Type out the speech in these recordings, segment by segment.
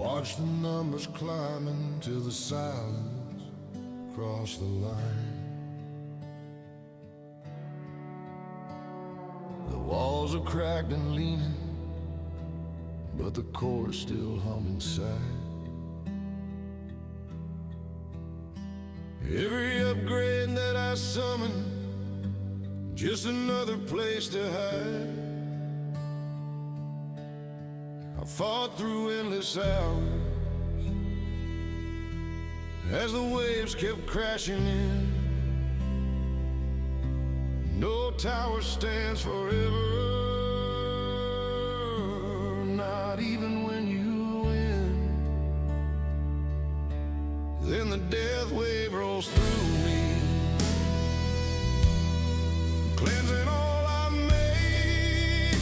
Watch the numbers climbing till the silence cross the line. The walls are cracked and leaning, but the core's still hum inside. Every upgrade that I summon, just another place to hide. I fought through endless hours as the waves kept crashing in. No tower stands forever, not even when you win. Then the death wave rolls through me, cleansing all I made,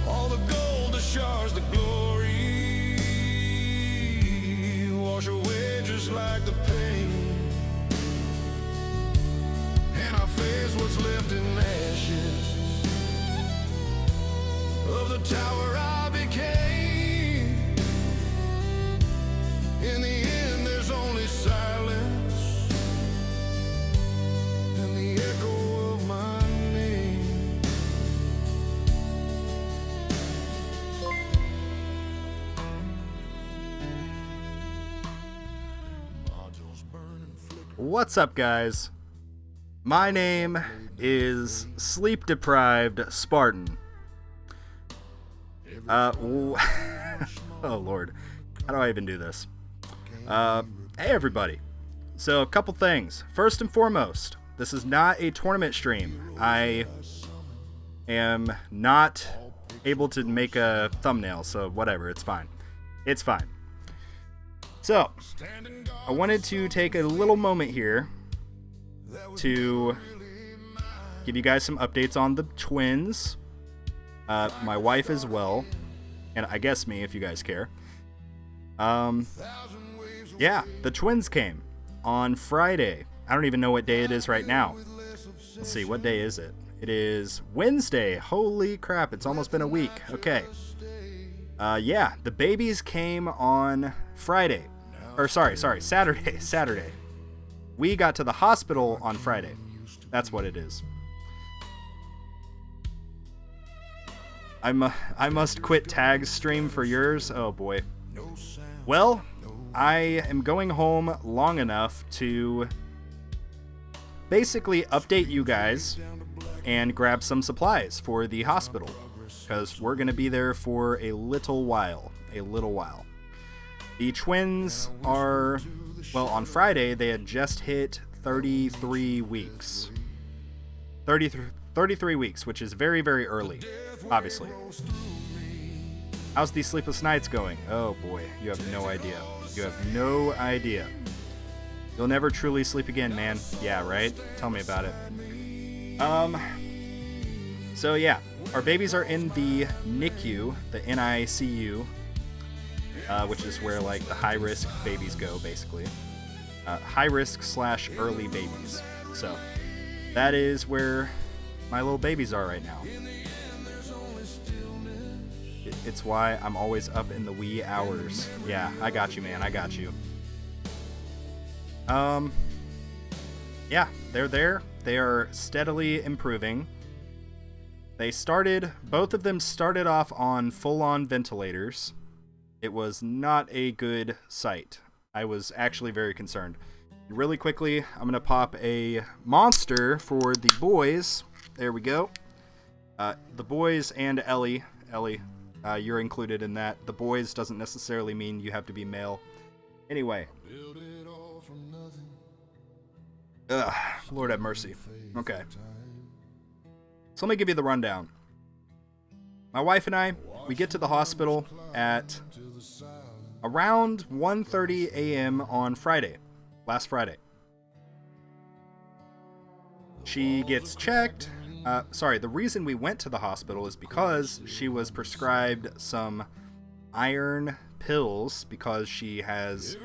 all the gold, the shards, the glory, wash away just like the pain. And I face what's left in ashes of the tower I became. In the end, there's only silence and the echo of my name. What's up, guys? My name is sleep-deprived Spartan. Oh Lord, how do I even do this? Hey everybody. So a couple things. First and foremost, this is not a tournament stream. I am not able to make a thumbnail, so whatever, it's fine. It's fine. So, I wanted to take a little moment here to give you guys some updates on the twins, my wife as well, and I guess me if you guys care. Yeah, the twins came on Friday. I don't even know what day it is right now. Let's see, what day is it? It is Wednesday. Holy crap, it's almost been a week. Okay. Yeah, the babies came on Friday. Or sorry, Saturday. We got to the hospital on Friday. That's what it is. I must quit Tag's stream for yours. Oh boy. Well, I am going home long enough to basically update you guys and grab some supplies for the hospital, because we're going to be there for a little while. The twins are, well, on Friday they had just hit 33 weeks. 33 weeks, which is very, very early, obviously. How's these sleepless nights going? Oh boy, you have no idea. You have no idea. You'll never truly sleep again, man. Yeah, right? Tell me about it. So yeah, our babies are in the NICU, the NICU, which is where like the high-risk babies go, basically. High-risk / early babies. So that is where my little babies are right now. It's why I'm always up in the wee hours. Yeah, I got you, man. I got you. Yeah, they're there. They are steadily improving. Both of them started off on full-on ventilators. It was not a good sight. I was actually very concerned. Really quickly, I'm going to pop a monster for the boys. There we go. The boys and Ellie. You're included in that. The boys doesn't necessarily mean you have to be male. Anyway. Ugh, Lord have mercy. Okay. So let me give you the rundown. My wife and I, we get to the hospital at around 1:30 a.m. on Friday. Last Friday. She gets checked. The reason we went to the hospital is because she was prescribed some iron pills because she has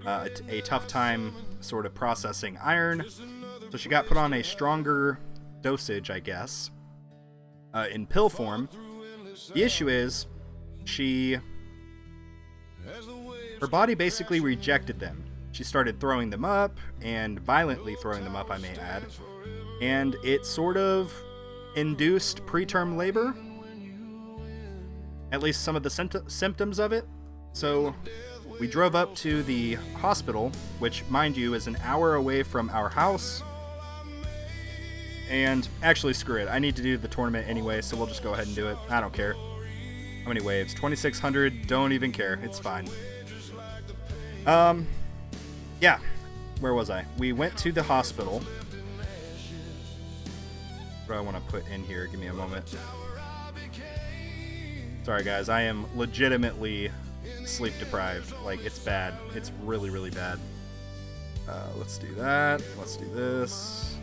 a tough time sort of processing iron. So she got put on a stronger dosage, I guess, in pill form. The issue is she her body basically rejected them. She started throwing them up, and violently throwing them up, I may add. And it sort of induced preterm labor. At least some of the symptoms of it. So we drove up to the hospital, which, mind you, is an hour away from our house. And actually, screw it. I need to do the tournament anyway, so we'll just go ahead and do it. I don't care. How many waves? 2,600. Don't even care. It's fine. Yeah. Where was I? We went to the hospital. What do I want to put in here? Give me a moment. Sorry, guys. I am legitimately sleep deprived. Like, it's bad. It's really, really bad. Let's do that. Let's do this.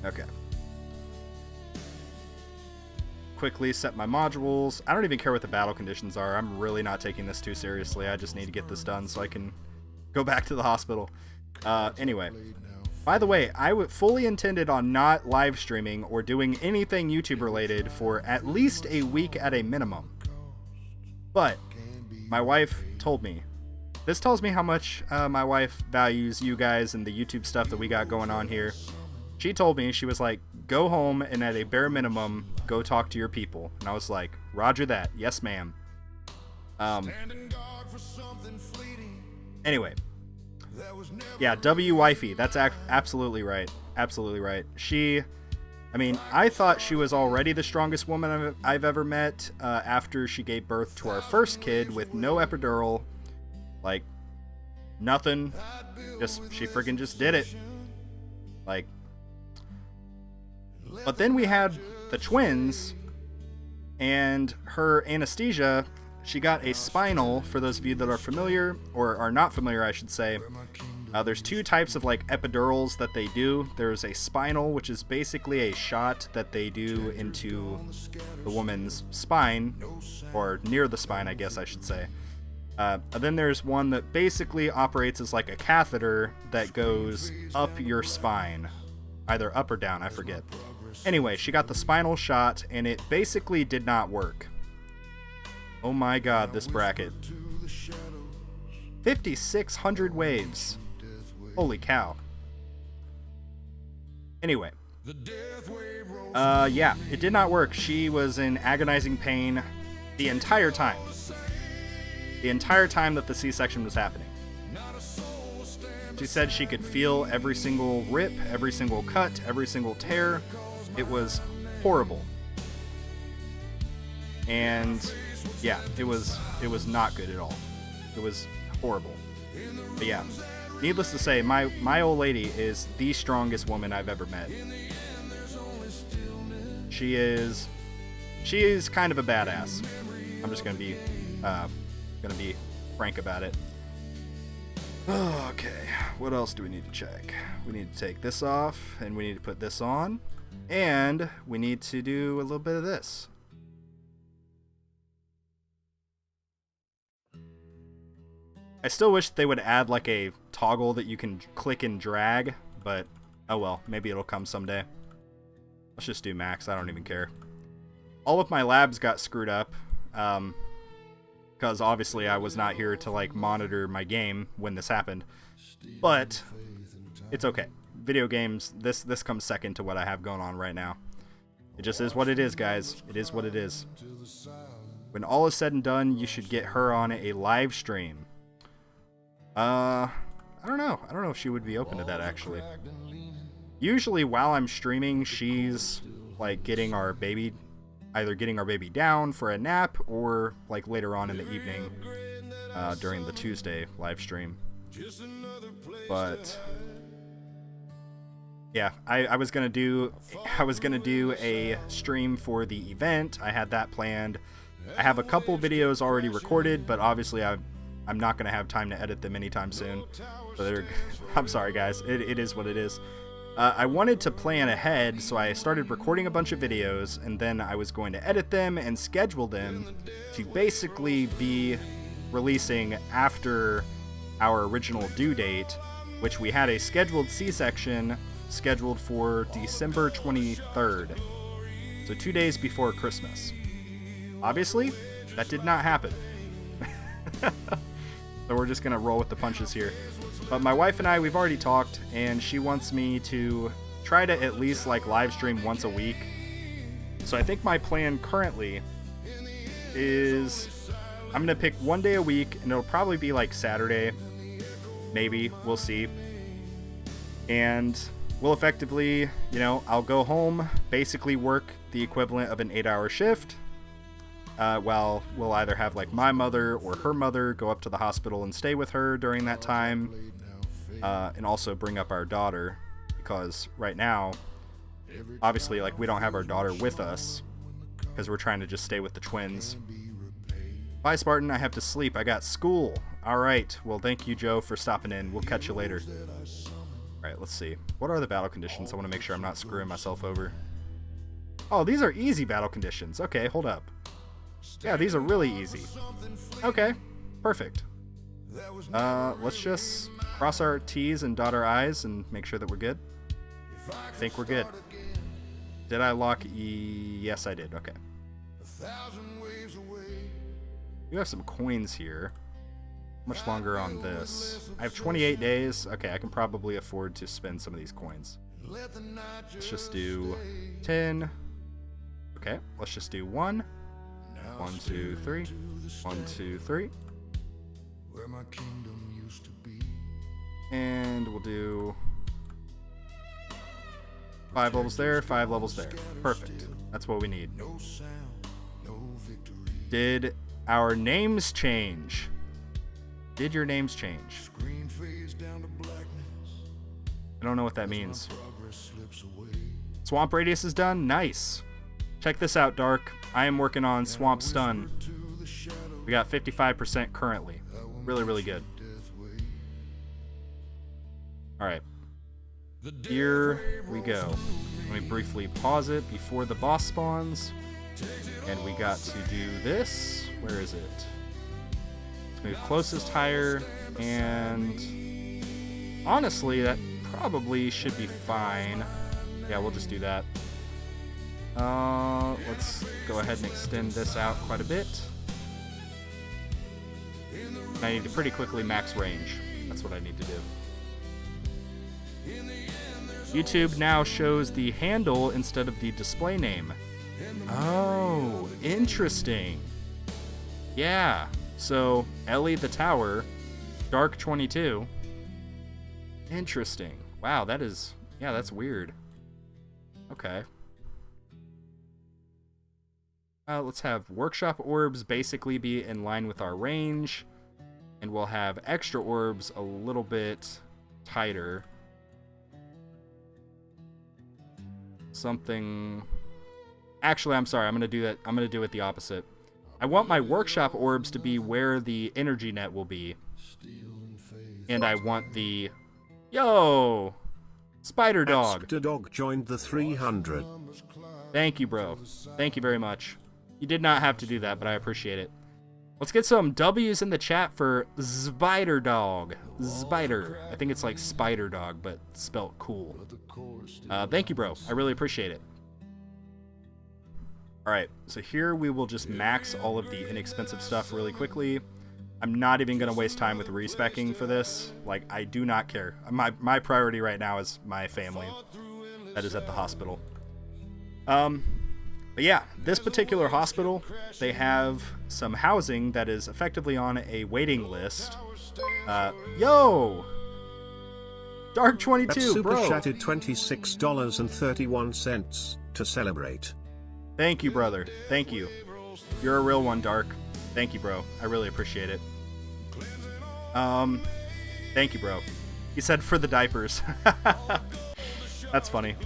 Okay. Quickly set my modules. I don't even care what the battle conditions are. I'm really not taking this too seriously. I just need to get this done so I can go back to the hospital. Anyway. By the way, I fully intended on not live streaming or doing anything YouTube related for at least a week at a minimum. But my wife told me. This tells me how much my wife values you guys and the YouTube stuff that we got going on here. She told me, she was like, go home and at a bare minimum, go talk to your people. And I was like, roger that. Yes, ma'am. Anyway. Yeah, W-Wifey. That's absolutely right. Absolutely right. I mean, I thought she was already the strongest woman I've ever met after she gave birth to our first kid with no epidural. Like, nothing. She freaking just did it. Like, but then we had the twins, and her anesthesia, she got a spinal, for those of you that are familiar, or are not familiar, I should say. There's two types of, like, epidurals that they do. There's a spinal, which is basically a shot that they do into the woman's spine, or near the spine, I guess I should say. And then there's one that basically operates as like a catheter that goes up your spine. Either up or down, I forget. Anyway, she got the spinal shot, and it basically did not work. Oh my god, this bracket. 5,600 waves. Holy cow. Anyway. Yeah, it did not work. She was in agonizing pain the entire time. The entire time that the C-section was happening. She said she could feel every single rip, every single cut, every single tear. It was horrible. And yeah, it was not good at all. It was horrible. But yeah, needless to say, my old lady is the strongest woman I've ever met. She is kind of a badass. I'm just gonna be frank about it. Okay, what else do we need to check? We need to take this off, and we need to put this on, and we need to do a little bit of this. I still wish they would add like a toggle that you can click and drag, but oh well, maybe it'll come someday. Let's just do max, I don't even care. All of my labs got screwed up, because obviously I was not here to like monitor my game when this happened, but it's okay. Video games, this comes second to what I have going on right now. It just is what it is, guys. It is what it is. When all is said and done, you should get her on a live stream. I don't know if she would be open to that, actually. Usually while I'm streaming, she's like either getting our baby down for a nap, or like later on in the evening during the Tuesday live stream. But yeah, I was gonna do a stream for the event. I had that planned. I have a couple videos already recorded, but obviously I'm not gonna have time to edit them anytime soon. So I'm sorry, guys. It is what it is. I wanted to plan ahead, so I started recording a bunch of videos, and then I was going to edit them and schedule them to basically be releasing after our original due date, which we had a scheduled C-section scheduled for December 23rd, so 2 days before Christmas. Obviously, that did not happen. So we're just going to roll with the punches here. But my wife and I, we've already talked, and she wants me to try to at least like live stream once a week. So I think my plan currently is I'm going to pick one day a week, and it'll probably be like Saturday. Maybe. We'll see. And we'll effectively, you know, I'll go home, basically work the equivalent of an 8-hour shift. While we'll either have like my mother or her mother go up to the hospital and stay with her during that time, and also bring up our daughter, because right now, obviously, like, we don't have our daughter with us because we're trying to just stay with the twins. Bye, Spartan. I have to sleep. I got school. All right. Well, thank you, Joe, for stopping in. We'll catch you later. All right. Let's see. What are the battle conditions? I want to make sure I'm not screwing myself over. Oh, these are easy battle conditions. Okay, hold up. Yeah, these are really easy. Okay, perfect. Let's just cross our T's and dot our I's and make sure that we're good. I think we're good. Did I lock E? Yes, I did. Okay. You have some coins here. How much longer on this? I have 28 days. Okay, I can probably afford to spend some of these coins. Let's just do 10. Okay, let's just do 1. 1, 2, 3. 1, 2, 3. And we'll do 5 levels there, 5 levels there. Perfect. That's what we need. Did our names change? Did your names change? I don't know what that means. Swamp Radius is done? Nice. Check this out, Dark. I am working on Swamp Stun. We got 55% currently. Really, really good. Alright. Here we go. Let me briefly pause it before the boss spawns. And we got to do this. Where is it? Let's move closest higher. And honestly, that probably should be fine. Yeah, we'll just do that. Let's go ahead and extend this out quite a bit. I need to pretty quickly max range. That's what I need to do. YouTube now shows the handle instead of the display name. Oh, interesting. Yeah, so Ellie the Tower, Dark 22. Interesting. Wow, that is, yeah, that's weird. Okay. Let's have workshop orbs basically be in line with our range, and we'll have extra orbs a little bit tighter. Something... Actually, I'm sorry, I'm going to do that. I'm going to do it the opposite. I want my workshop orbs to be where the energy net will be. And I want the... Yo! Spider Dog! Spider Dog joined the 300. Thank you, bro. Thank you very much. You did not have to do that, but I appreciate it. Let's get some W's in the chat for Spider Dog. Spider. I think it's like Spider Dog, but spelt cool. Thank you, bro. I really appreciate it. Alright, so here we will just max all of the inexpensive stuff really quickly. I'm not even going to waste time with respecking for this. Like, I do not care. My priority right now is my family that is at the hospital. But yeah, this particular hospital, they have some housing that is effectively on a waiting list. Yo! Dark 22, That super bro! chatted $26.31 to celebrate. Thank you, brother. Thank you. You're a real one, Dark. Thank you, bro. I really appreciate it. Thank you, bro. He said for the diapers. That's funny.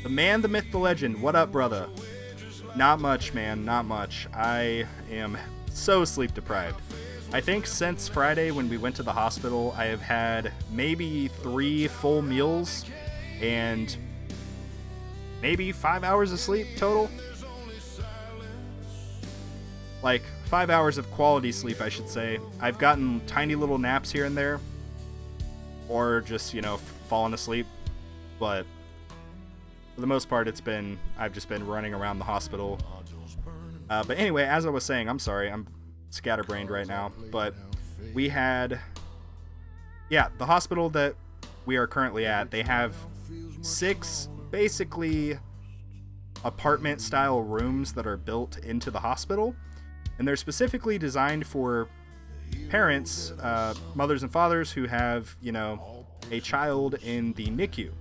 The man, the myth, the legend. What up, brother? Not much, man. Not much. I am so sleep deprived. I think since Friday when we went to the hospital, I have had maybe 3 full meals and maybe 5 hours of sleep total. Like, 5 hours of quality sleep, I should say. I've gotten tiny little naps here and there. Or just, you know, fallen asleep. But for the most part, I've just been running around the hospital. But anyway, as I was saying, I'm sorry, I'm scatterbrained right now, but we had, the hospital that we are currently at, they have 6 basically apartment style rooms that are built into the hospital, and they're specifically designed for parents, mothers and fathers who have, a child in the NICU.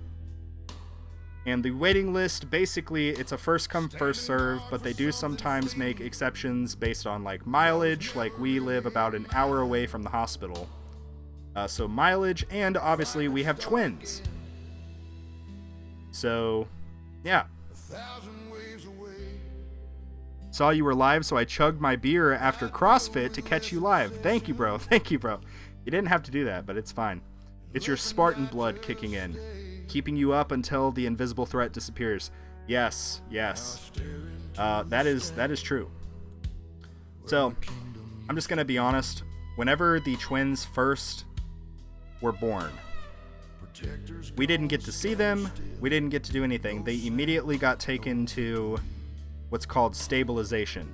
And the waiting list, basically, it's a first come, first serve, but they do sometimes make exceptions based on, like, mileage. Like, we live about an hour away from the hospital. So mileage, and obviously we have twins. So, yeah. Saw you were live, so I chugged my beer after CrossFit to catch you live. Thank you, bro. Thank you, bro. You didn't have to do that, but it's fine. It's your Spartan blood kicking in, keeping you up until the invisible threat disappears. Yes, yes. That is true. So, I'm just gonna be honest. Whenever the twins first were born, we didn't get to see them. We didn't get to do anything. They immediately got taken to what's called stabilization,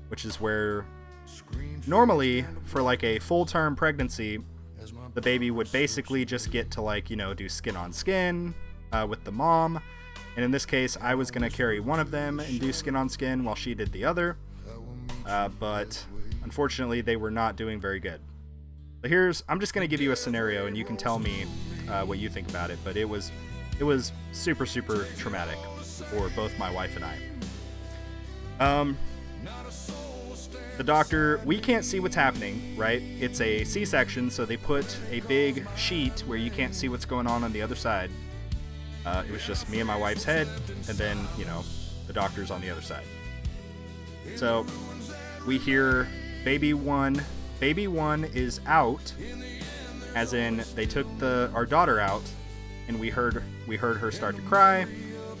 which is where normally for like a full-term pregnancy, the baby would basically just get to, like, do skin on skin with the mom. And in this case, I was going to carry one of them and do skin on skin while she did the other. But unfortunately, they were not doing very good. So I'm just going to give you a scenario and you can tell me what you think about it. But it was super, super traumatic for both my wife and I. The doctor, we can't see what's happening, right? It's a C-section, so they put a big sheet where you can't see what's going on the other side. It was just me and my wife's head, and then, the doctor's on the other side. So we hear baby one is out, as in they took our daughter out, and we heard her start to cry.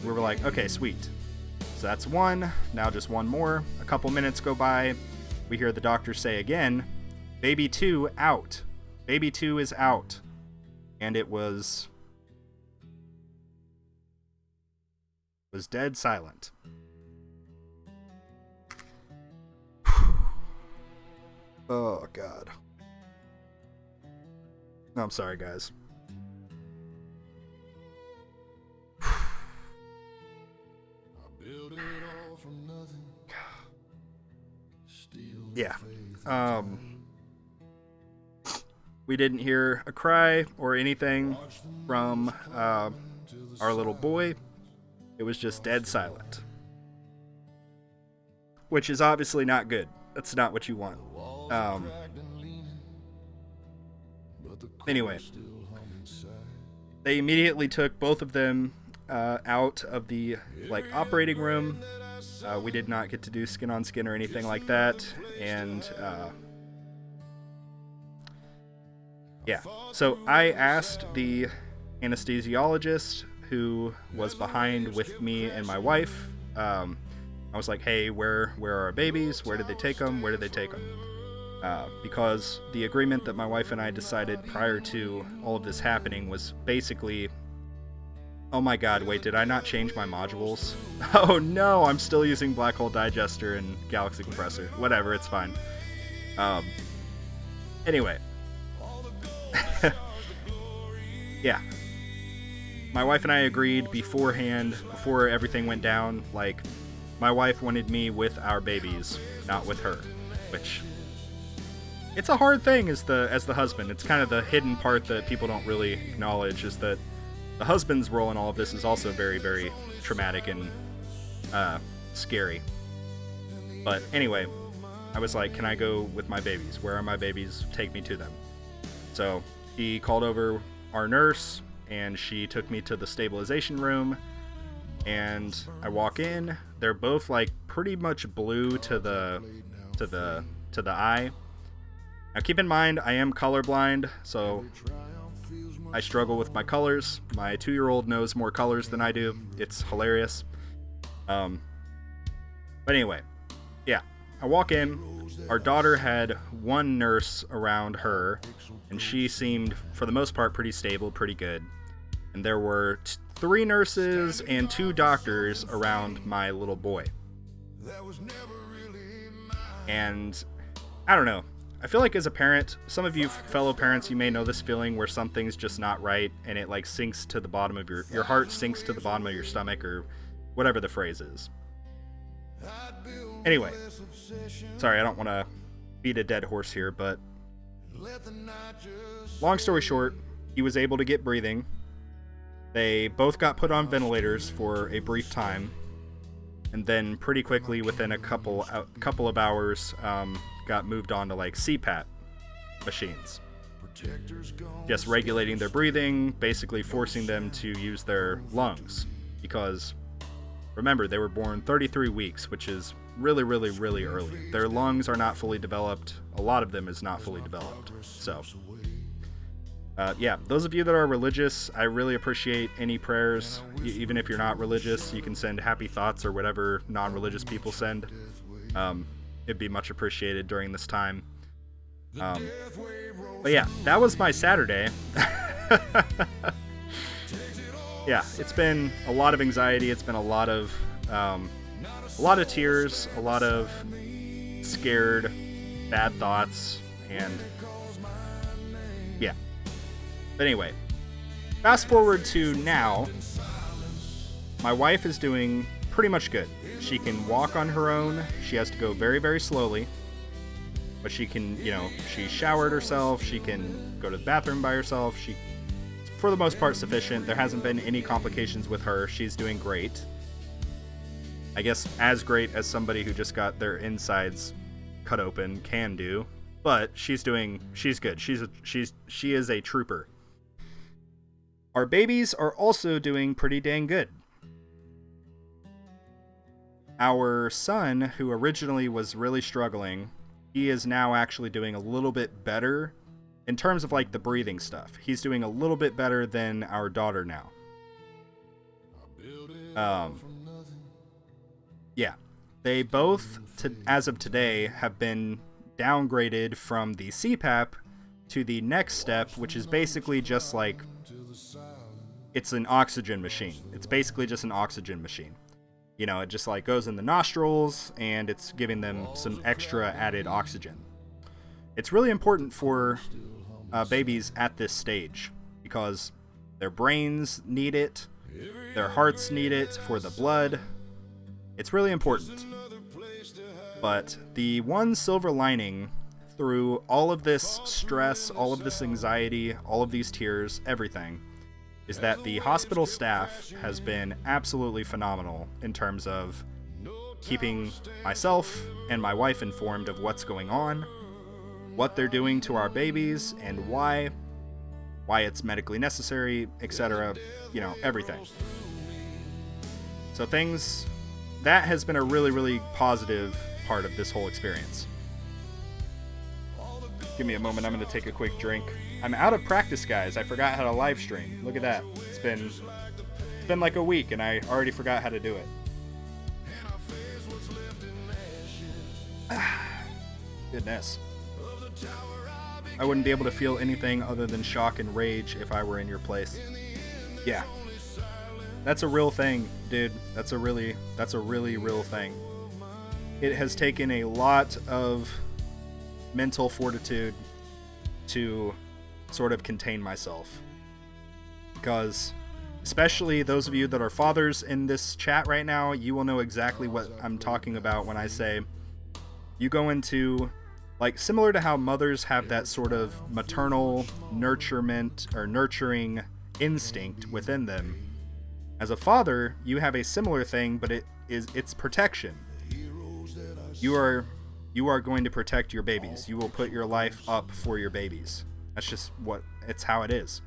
We were like, okay, sweet. So that's one. Now just one more. A couple minutes go by. We hear the doctor say again, baby 2 out. Baby 2 is out. And it was dead silent. Oh, God. No, I'm sorry, guys. Yeah. We didn't hear a cry or anything from our little boy. It was just dead silent. Which is obviously not good. That's not what you want. Anyway. They immediately took both of them out of the operating room. We did not get to do skin on skin or anything like that. And so I asked the anesthesiologist who was behind with me and my wife. I was like, hey, where are our babies? Where did they take them? Where did they take them? Because the agreement that my wife and I decided prior to all of this happening was basically... Oh my god, wait, did I not change my modules? Oh no, I'm still using Black Hole Digester and Galaxy Compressor. Whatever, it's fine. Anyway. Yeah. My wife and I agreed beforehand, before everything went down, my wife wanted me with our babies, not with her. Which... it's a hard thing as the husband. It's kind of the hidden part that people don't really acknowledge, is that the husband's role in all of this is also very, very traumatic and scary. But anyway, I was like, can I go with my babies? Where are my babies? Take me to them. So he called over our nurse, and she took me to the stabilization room. And I walk in. They're both pretty much blue to the eye. Now keep in mind, I am colorblind, so I struggle with my colors. My 2-year-old knows more colors than I do. It's hilarious. But anyway, yeah. I walk in. Our daughter had one nurse around her, and she seemed, for the most part, pretty stable, pretty good. And there were 3 nurses and 2 doctors around my little boy. And I don't know. I feel like as a parent, some of you fellow parents, you may know this feeling where something's just not right and it like sinks to the bottom of your heart sinks to the bottom of your stomach, or whatever the phrase is. Anyway, sorry, I don't want to beat a dead horse here, but long story short, he was able to get breathing. They both got put on ventilators for a brief time, and then pretty quickly, within a couple of hours, got moved on to like CPAP machines, just regulating their breathing, basically forcing them to use their lungs, because remember, they were born 33 weeks, which is really, really, really early. Their lungs are not fully developed. A lot of them is not fully developed. So yeah, those of you that are religious, I really appreciate any prayers. Even if you're not religious, you can send happy thoughts or whatever non-religious people send. It'd be much appreciated during this time. But yeah, that was my Saturday. Yeah, it's been a lot of anxiety. It's been a lot of tears, a lot of scared, bad thoughts, and yeah. But anyway, fast forward to now. My wife is doing pretty much good. She can walk on her own. She has to go very, very slowly. But she can, she showered herself. She can go to the bathroom by herself. She, for the most part, sufficient. There hasn't been any complications with her. She's doing great. I guess as great as somebody who just got their insides cut open can do. But she's good. She is a trooper. Our babies are also doing pretty dang good. Our son, who originally was really struggling, he is now actually doing a little bit better in terms of like the breathing stuff. He's doing a little bit better than our daughter now. Yeah, they both, as of today, have been downgraded from the CPAP to the next step, which is basically just like, it's an oxygen machine. It's basically just an oxygen machine. It just like goes in the nostrils and it's giving them some extra added oxygen. It's really important for babies at this stage because their brains need it, their hearts need it for the blood. It's really important. But the one silver lining through all of this stress, all of this anxiety, all of these tears, everything, is that the hospital staff has been absolutely phenomenal in terms of keeping myself and my wife informed of what's going on, what they're doing to our babies, and why it's medically necessary, etc. Everything. So that has been a really, really positive part of this whole experience. Give me a moment, I'm going to take a quick drink. I'm out of practice, guys. I forgot how to live stream. Look at that. It's been like a week and I already forgot how to do it. Goodness. I wouldn't be able to feel anything other than shock and rage if I were in your place. Yeah. That's a real thing, dude. That's a really real thing. It has taken a lot of mental fortitude to sort of contain myself, because especially those of you that are fathers in this chat right now, you will know exactly what I'm talking about when I say you go into, like, similar to how mothers have that sort of maternal nurturement or nurturing instinct within them. As a father, you have a similar thing, but it's protection. You are going to protect your babies. You will put your life up for your babies. That's just it's how it is.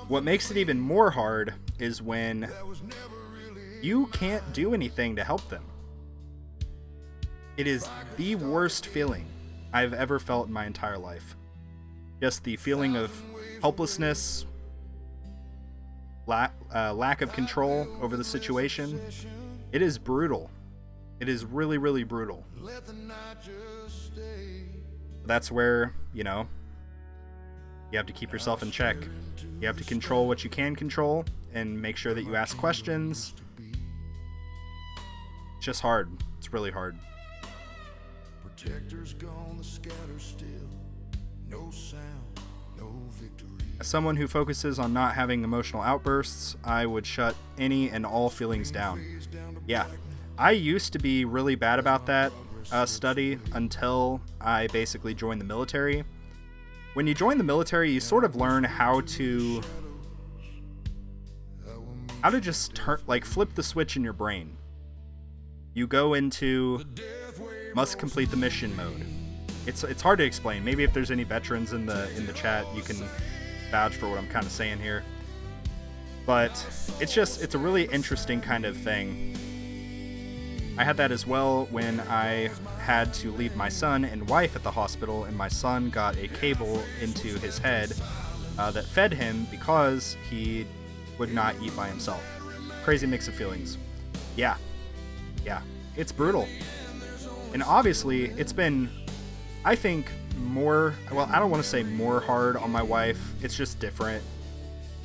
What makes it even more hard is when you can't do anything to help them. It is the worst feeling I've ever felt in my entire life. Just the feeling of helplessness, lack of control over the situation. It is brutal. It is really, really brutal. That's where, you have to keep yourself in check. You have to control what you can control and make sure that you ask questions. It's just hard. It's It's really hard. Protectors gone, the scatter still. No sound, no victory. As someone who focuses on not having emotional outbursts, I would shut any and all feelings down. Yeah, I used to be really bad about that study until I basically joined the military. When you join the military, you sort of learn how to just flip the switch in your brain. You go into must complete the mission mode. It's hard to explain. Maybe if there's any veterans in the chat, you can vouch for what I'm kind of saying here. But it's a really interesting kind of thing. I had that as well when I had to leave my son and wife at the hospital, and my son got a cable into his head that fed him because he would not eat by himself. Crazy mix of feelings. Yeah, it's brutal. And obviously, it's been, I think, more, well, I don't want to say more hard on my wife. It's just different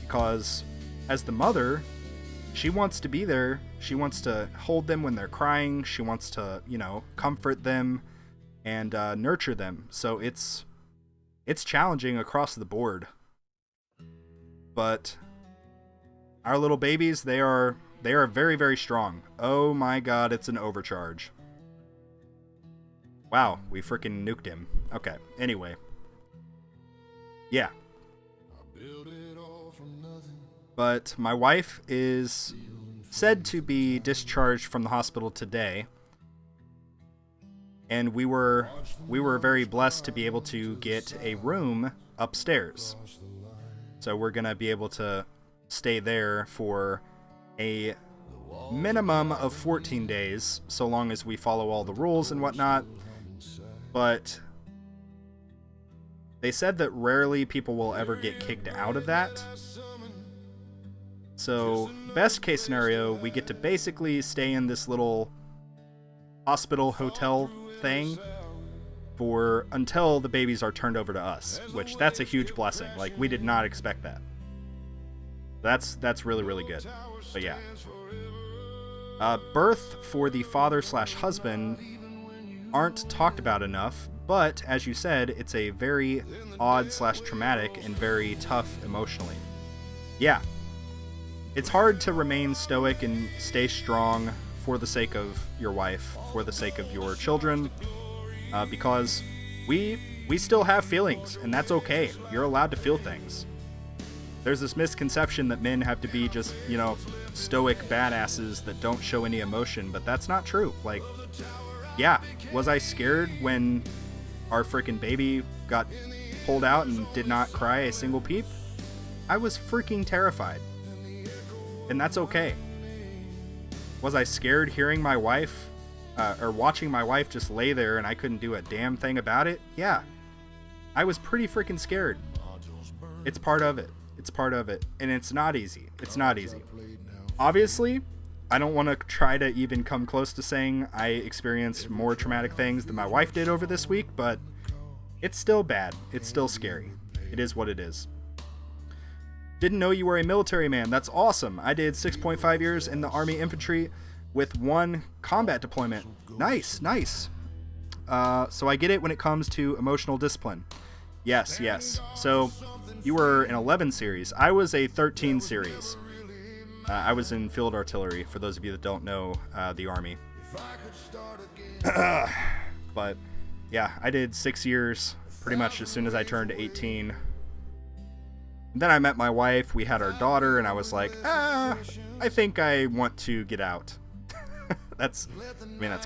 because as the mother, she wants to be there. She wants to hold them when they're crying. She wants to, comfort them and nurture them. So it's challenging across the board. But our little babies, they are very, very strong. Oh my God, it's an overcharge. Wow, we freaking nuked him. Okay, anyway. Yeah. But my wife is said to be discharged from the hospital today. And we were very blessed to be able to get a room upstairs. So we're going to be able to stay there for a minimum of 14 days, so long as we follow all the rules and whatnot. But they said that rarely people will ever get kicked out of that. So, best case scenario, we get to basically stay in this little hospital hotel thing until the babies are turned over to us, which that's a huge blessing. Like, we did not expect that. That's really, really good. But yeah. Birth for the father/husband aren't talked about enough, but as you said, it's a very odd/traumatic and very tough emotionally. Yeah. It's hard to remain stoic and stay strong for the sake of your wife, for the sake of your children, because we still have feelings, and that's okay. You're allowed to feel things. There's this misconception that men have to be just, stoic badasses that don't show any emotion, but that's not true. Like, yeah, was I scared when our freaking baby got pulled out and did not cry a single peep? I was freaking terrified. And that's okay. Was I scared hearing my wife, or watching my wife just lay there and I couldn't do a damn thing about it? Yeah. I was pretty freaking scared. It's part of it. It's part of it. And it's not easy. It's not easy. Obviously, I don't want to try to even come close to saying I experienced more traumatic things than my wife did over this week, but it's still bad. It's still scary. It is what it is. Didn't know you were a military man. That's awesome. I did 6.5 years in the Army Infantry with 1 combat deployment. Nice. So I get it when it comes to emotional discipline. Yes. So you were an 11 series. I was a 13 series. I was in field artillery, for those of you that don't know the Army. But yeah, I did 6 years pretty much as soon as I turned 18. Then I met my wife, we had our daughter, and I was like, I think I want to get out. That's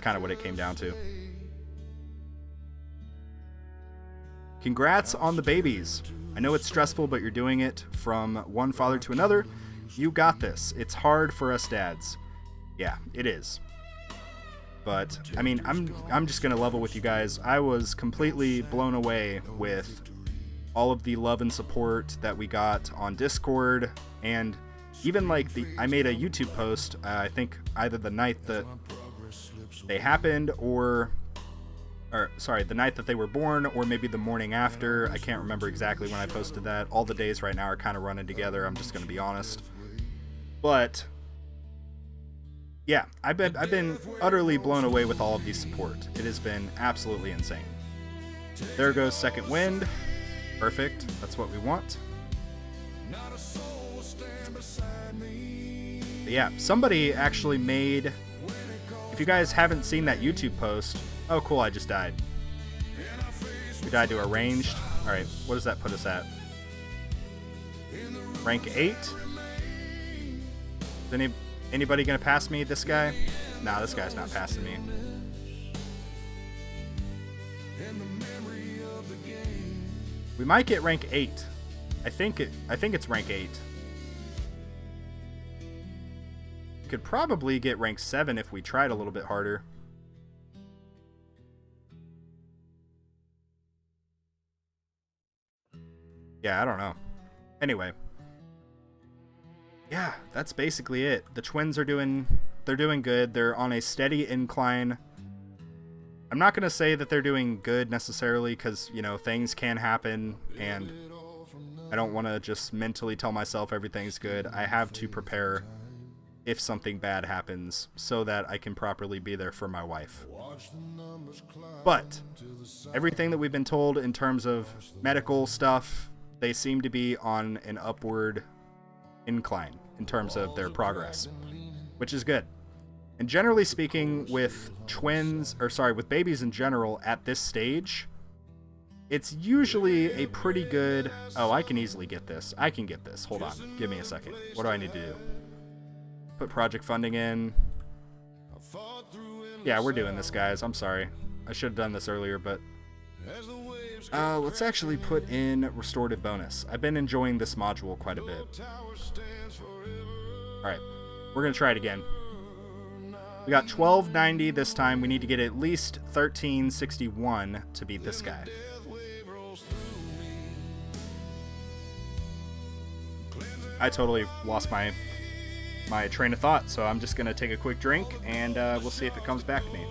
kind of what it came down to. Congrats on the babies. I know it's stressful, but you're doing it from one father to another. You got this. It's hard for us dads. Yeah, it is. But, I'm just going to level with you guys. I was completely blown away with all of the love and support that we got on Discord, and even I made a YouTube post, I think either the night that they happened the night that they were born, or maybe the morning after. I can't remember exactly when I posted that. All the days right now are kind of running together, I'm just going to be honest. But yeah, I've been utterly blown away with all of the support. It has been absolutely insane. There goes second wind. Perfect. That's what we want. But yeah, somebody actually made... If you guys haven't seen that YouTube post... Oh, cool, I just died. We died to a ranged. Alright, what does that put us at? Rank 8? Is anybody gonna pass me, this guy? Nah, this guy's not passing me. We might get rank 8. I think it's rank 8. We could probably get rank 7 if we tried a little bit harder. Yeah, I don't know. Anyway. Yeah, that's basically it. The twins are doing good. They're on a steady incline. I'm not going to say that they're doing good necessarily because, you know, things can happen and I don't want to just mentally tell myself everything's good. I have to prepare if something bad happens so that I can properly be there for my wife. But everything that we've been told in terms of medical stuff, they seem to be on an upward incline in terms of their progress, which is good. And generally speaking, with with babies in general at this stage, it's usually a pretty good... Oh, I can easily get this. I can get this. Hold on. Give me a second. What do I need to do? Put project funding in. Yeah, we're doing this, guys. I'm sorry. I should have done this earlier, but... let's actually put in restorative bonus. I've been enjoying this module quite a bit. Alright. We're going to try it again. We got 1290 this time. We need to get at least 1361 to beat this guy. I totally lost my train of thought, so I'm just going to take a quick drink, and we'll see if it comes back to me.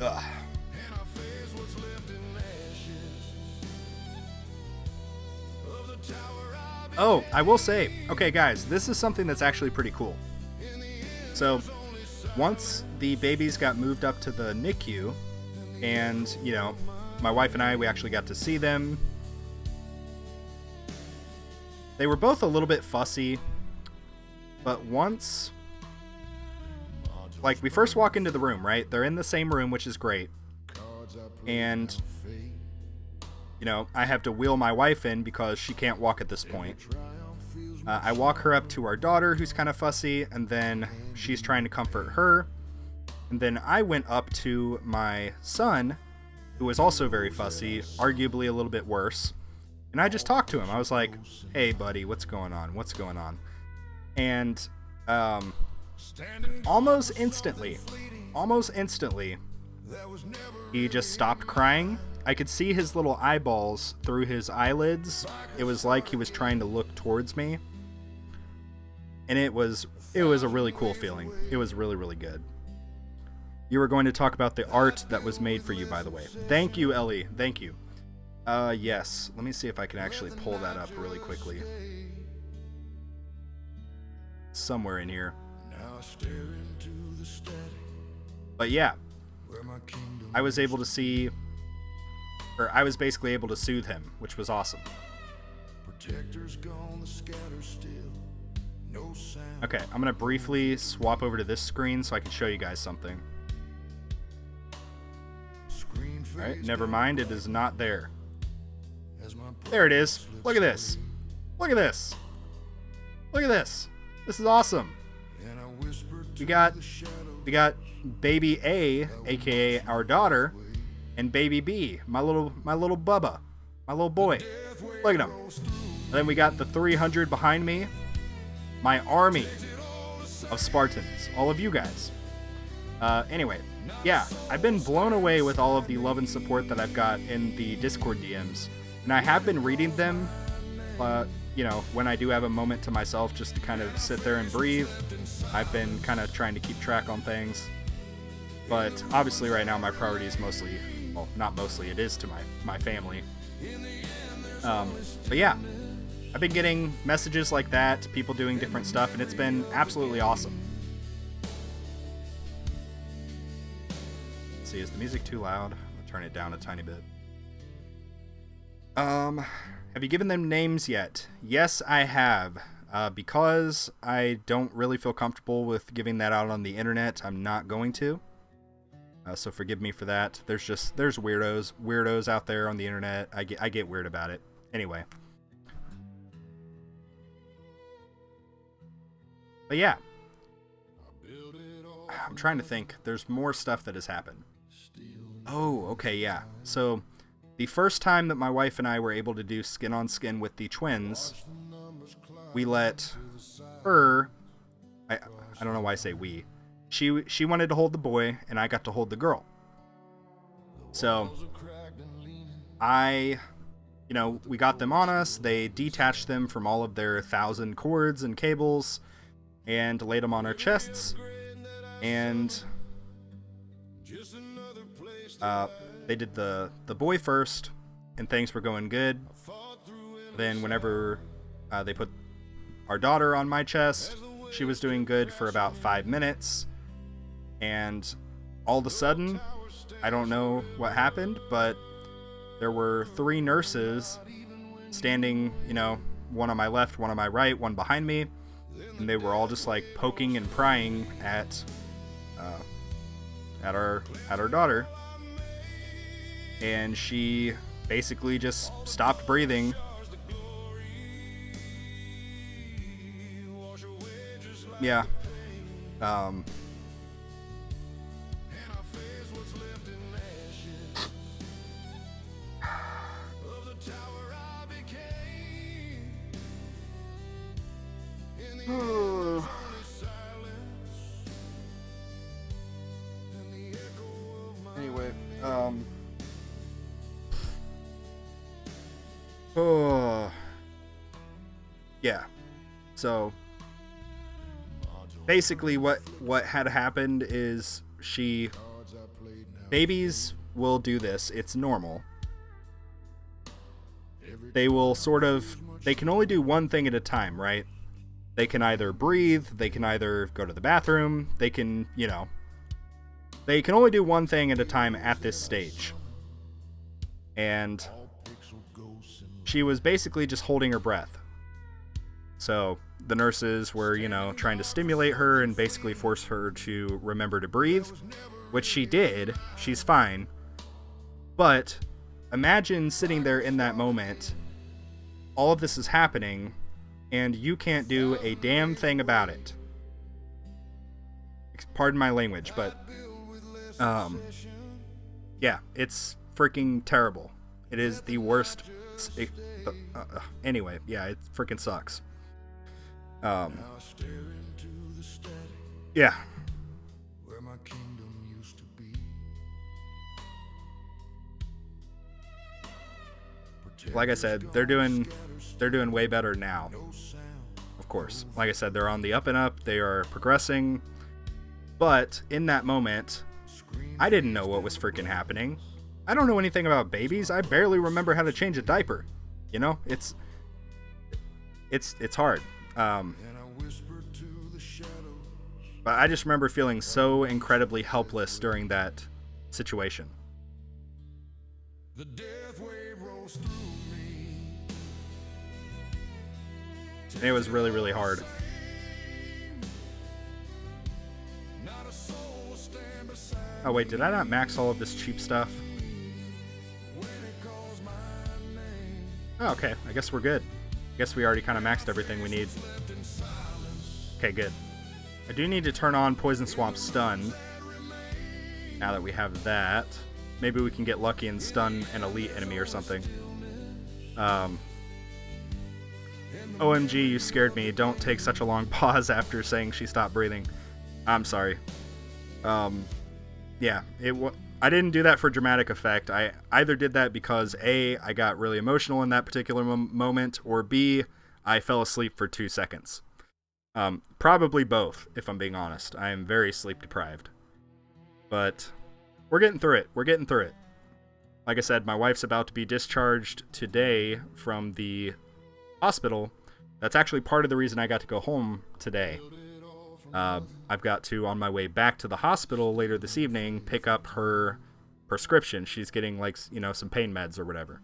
Ugh. Oh, I will say, okay guys, this is something that's actually pretty cool. So, once the babies got moved up to the NICU, and, you know, my wife and I, we actually got to see them. They were both a little bit fussy, but once, like, we first walk into the room, right? They're in the same room, which is great. And, you know, I have to wheel my wife in because she can't walk at this point. I walk her up to our daughter, who's kind of fussy, and then she's trying to comfort her. And then I went up to my son, who was also very fussy, arguably a little bit worse. And I just talked to him. I was like, hey, buddy, what's going on? What's going on? And almost instantly, he just stopped crying. I could see his little eyeballs through his eyelids. It was like he was trying to look towards me. And it was a really cool feeling. It was really, really good. You were going to talk about the art that was made for you, by the way. Thank you, Ellie. Thank you. Yes. Let me see if I can actually pull that up really quickly. Somewhere in here. But yeah. I was able to see... Or I was basically able to soothe him, which was awesome. Okay, I'm going to briefly swap over to this screen so I can show you guys something. Alright, never mind, it is not there. There it is. Look at this. Look at this. Look at this. This is awesome. We got baby A, aka our daughter, and baby B, my little Bubba, my little boy. Look at him. And then we got the 300 behind me, my army of Spartans, all of you guys. Anyway, yeah, I've been blown away with all of the love and support that I've got in the Discord DMs, and I have been reading them, you know, when I do have a moment to myself just to kind of sit there and breathe. I've been kind of trying to keep track on things, but obviously right now my priority is mostly, well, not mostly, it is to my family. But yeah, I've been getting messages like that, people doing different stuff, and it's been absolutely awesome. Let's see, is the music too loud? I'm gonna turn it down a tiny bit. Have you given them names yet? Yes, I have. Because I don't really feel comfortable with giving that out on the internet, I'm not going to. So forgive me for that. There's weirdos out there on the internet. I get weird about it. Anyway. But yeah. I'm trying to think. There's more stuff that has happened. Oh, okay, yeah. So the first time that my wife and I were able to do skin on skin with the twins, we let her, I don't know why I say we. She wanted to hold the boy, and I got to hold the girl. So we got them on us. They detached them from all of their 1,000 cords and cables and laid them on our chests. And they did the boy first, and things were going good. Then whenever they put our daughter on my chest, she was doing good for about 5 minutes. And all of a sudden, I don't know what happened, but there were 3 nurses standing, one on my left, one on my right, one behind me, and they were all just like poking and prying at our daughter, and she basically just stopped breathing. Yeah. Anyway, yeah. So basically what had happened is babies will do this. It's normal. They will they can only do one thing at a time, right? They can either breathe, they can either go to the bathroom, they can only do one thing at a time at this stage. And she was basically just holding her breath. So the nurses were, trying to stimulate her and basically force her to remember to breathe, which she did. She's fine. But imagine sitting there in that moment. All of this is happening, and you can't do a damn thing about it. Pardon my language, but yeah, it's freaking terrible. It is the worst. Anyway, yeah, it freaking sucks. Yeah. Like I said, they're doing way better now. Of course. Like I said, they're on the up and up. They are progressing. But in that moment, I didn't know what was freaking happening. I don't know anything about babies. I barely remember how to change a diaper. It's hard. But I just remember feeling so incredibly helpless during that situation. And it was really, really hard. Oh wait, did I not max all of this cheap stuff? Oh, okay, I guess we're good. I guess we already kind of maxed everything we need. Okay, good. I do need to turn on Poison Swamp Stun. Now that we have that. Maybe we can get lucky and stun an elite enemy or something. OMG, you scared me. Don't take such a long pause after saying she stopped breathing. I'm sorry. Yeah, I didn't do that for dramatic effect. I either did that because A, I got really emotional in that particular moment, or B, I fell asleep for 2 seconds. Probably both, if I'm being honest. I am very sleep deprived. But we're getting through it. like I said, my wife's about to be discharged today from the hospital. That's actually part of the reason I got to go home today. I've got to, on my way back to the hospital later this evening, pick up her prescription. She's getting, like, you know, some pain meds or whatever.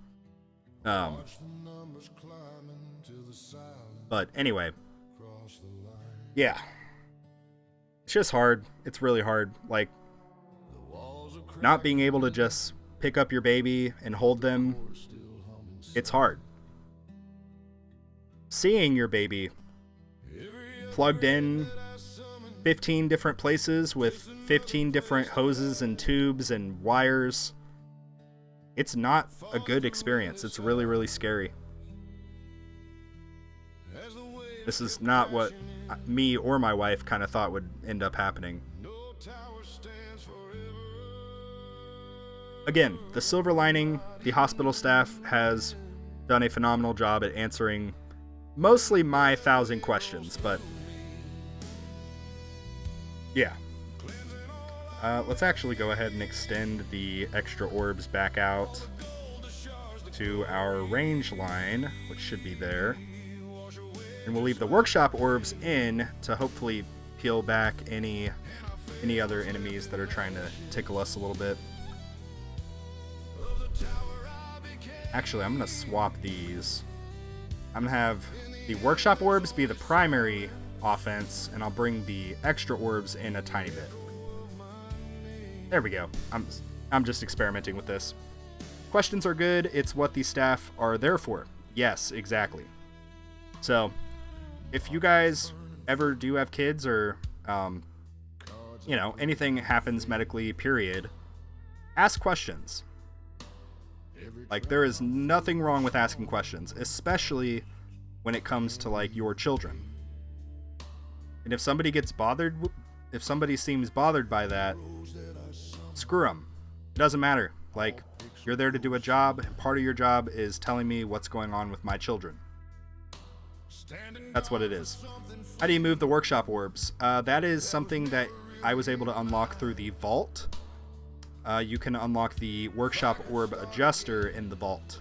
But anyway, yeah, it's just hard. It's really hard. Like, not being able to just pick up your baby and hold them, it's hard. Seeing your baby plugged in 15 different places with 15 different hoses and tubes and wires, it's not a good experience. It's really, really scary. This is not what me or my wife kind of thought would end up happening. Again, the silver lining, the hospital staff has done a phenomenal job at answering mostly my 1,000 questions, but yeah. Let's actually go ahead and extend the extra orbs back out to our range line, which should be there. And we'll leave the workshop orbs in to hopefully peel back any other enemies that are trying to tickle us a little bit. Actually, I'm going to swap these. I'm going to have the workshop orbs be the primary offense, and I'll bring the extra orbs in a tiny bit. There we go. I'm just experimenting with this. Questions are good. It's what the staff are there for. Yes, exactly. So, if you guys ever do have kids or, you know, anything happens medically, period, ask questions. Like, there is nothing wrong with asking questions, especially when it comes to, like, your children. And if somebody gets bothered, if somebody seems bothered by that, screw them. It doesn't matter. Like, you're there to do a job, and part of your job is telling me what's going on with my children. That's what it is. How do you move the workshop orbs? That is something that I was able to unlock through the vault. You can unlock the workshop orb adjuster in the vault.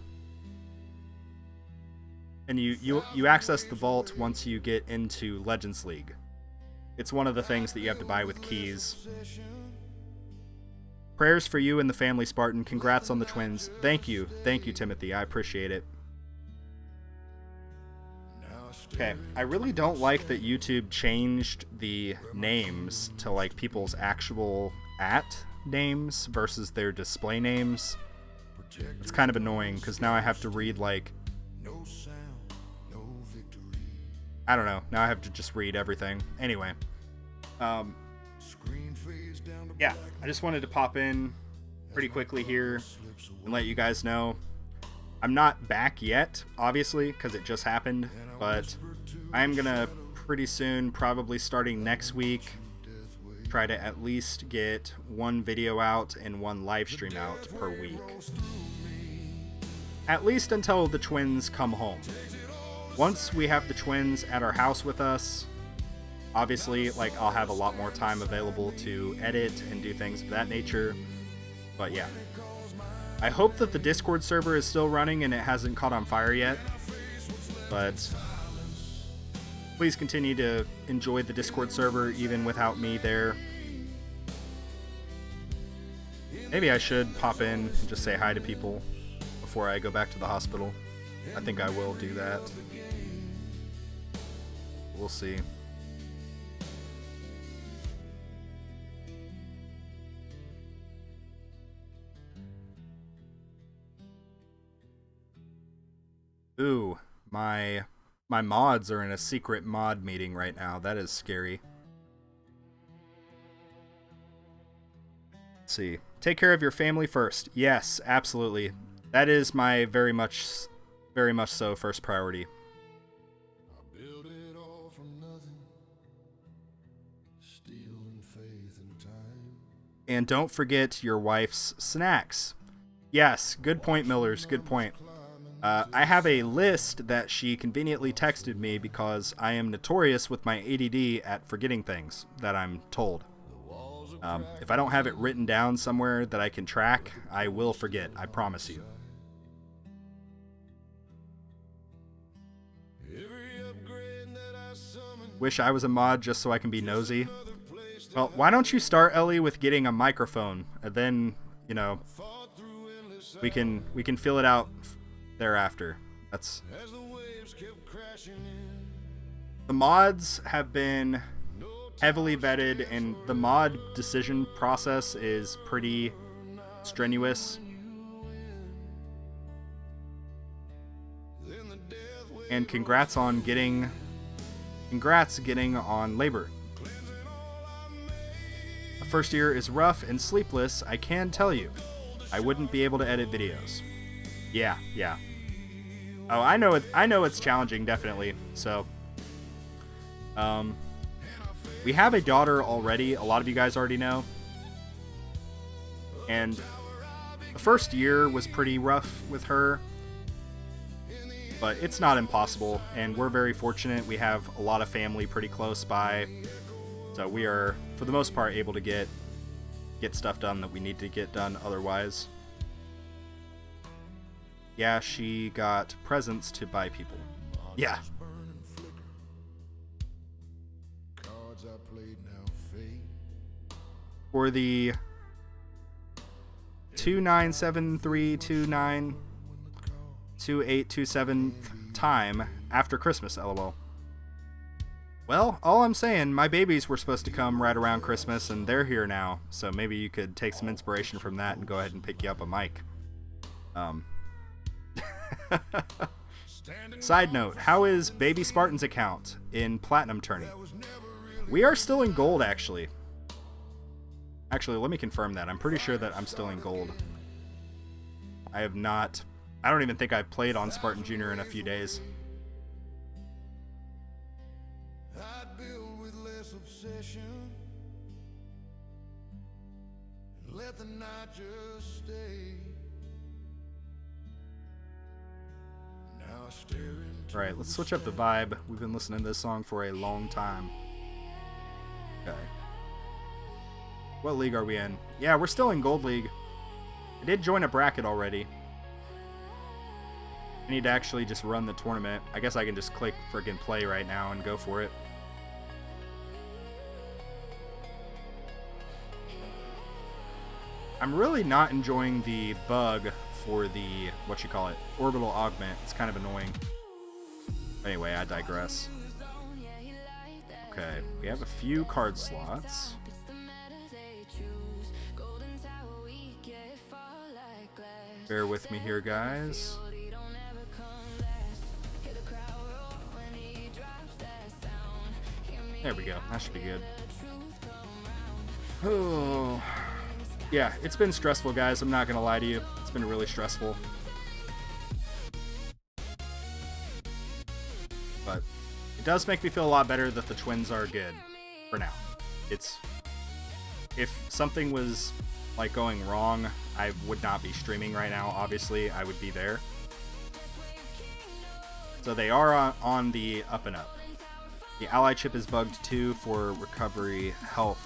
And you access the vault once you get into Legends League. It's one of the things that you have to buy with keys. Prayers for you and the family, Spartan. Congrats on the twins. Thank you, Timothy. I appreciate it. Okay, I really don't like that YouTube changed the names to, like, people's actual names versus their display names. It's kind of annoying because now I have to read, like, I don't know. Now I have to just read everything. Anyway, yeah, I just wanted to pop in pretty quickly here and let you guys know I'm not back yet, obviously, because it just happened, but I am gonna pretty soon, probably starting next week, try to at least get one video out and one live stream out per week. At least until the twins come home. Once we have the twins at our house with us, obviously, like, I'll have a lot more time available to edit and do things of that nature. But yeah. I hope that the Discord server is still running and it hasn't caught on fire yet. But please continue to enjoy the Discord server even without me there. Maybe I should pop in and just say hi to people before I go back to the hospital. I think I will do that. We'll see. Ooh, my mods are in a secret mod meeting right now. That is scary. Let's see. Take care of your family first. Yes, absolutely. That is my very much so first priority. And don't forget your wife's snacks. Yes, good point, Millers. Good point. I have a list that she conveniently texted me because I am notorious with my ADD at forgetting things that I'm told. If I don't have it written down somewhere that I can track, I will forget. I promise you. Wish I was a mod just so I can be nosy. Well, why don't you start, Ellie, with getting a microphone, and then, you know, we can fill it out thereafter. That's the mods have been heavily vetted, and the mod decision process is pretty strenuous. And congrats getting on labor. The first year is rough and sleepless, I can tell you. I wouldn't be able to edit videos. Yeah. Oh, I know it's challenging, definitely. So, we have a daughter already. A lot of you guys already know. And the first year was pretty rough with her. But it's not impossible, and we're very fortunate. We have a lot of family pretty close by. So we are, for the most part, able to get stuff done that we need to get done otherwise. Yeah, she got presents to buy people. Yeah. For the 2973292827 time after Christmas, lol. Well, all I'm saying, my babies were supposed to come right around Christmas, and they're here now, so maybe you could take some inspiration from that and go ahead and pick you up a mic. Side note, how is Baby Spartan's account in Platinum turning? We are still in gold, actually. Actually, let me confirm that. I'm pretty sure that I'm still in gold. I don't even think I've played on Spartan Jr. in a few days. I'd build with less obsession. Let the night just stay. Now I stare into Alright, let's switch up the vibe. We've been listening to this song for a long time. Okay. What league are we in? Yeah, we're still in Gold League. I did join a bracket already. I need to actually just run the tournament. I guess I can just click friggin' play right now and go for it. I'm really not enjoying the bug for the, orbital augment. It's kind of annoying. Anyway, I digress. Okay, we have a few card slots. Bear with me here, guys. There we go. That should be good. Oh, yeah, it's been stressful, guys. I'm not gonna lie to you. It's been really stressful. But it does make me feel a lot better that the twins are good for now. If something was like going wrong, I would not be streaming right now. Obviously, I would be there. So they are on the up and up. The ally chip is bugged too for recovery health.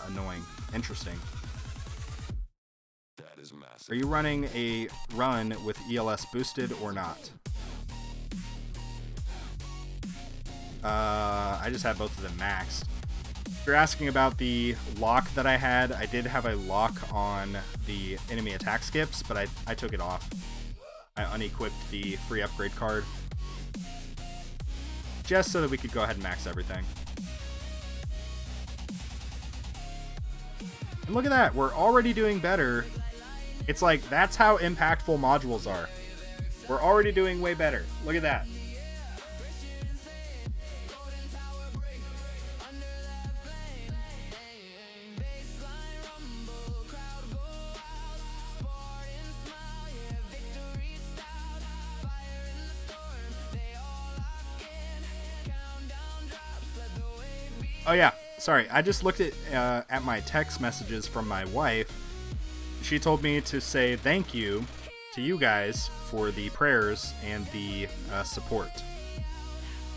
Annoying. Interesting. Are you running a run with ELS boosted or not? I just have both of them maxed. If you're asking about the lock that I had, I did have a lock on the enemy attack skips, but I took it off. I unequipped the free upgrade card. Just so that we could go ahead and max everything. And look at that, we're already doing better. It's like, that's how impactful modules are. We're already doing way better. Look at that. Oh yeah, sorry. I just looked at my text messages from my wife. She told me to say thank you to you guys for the prayers and the support.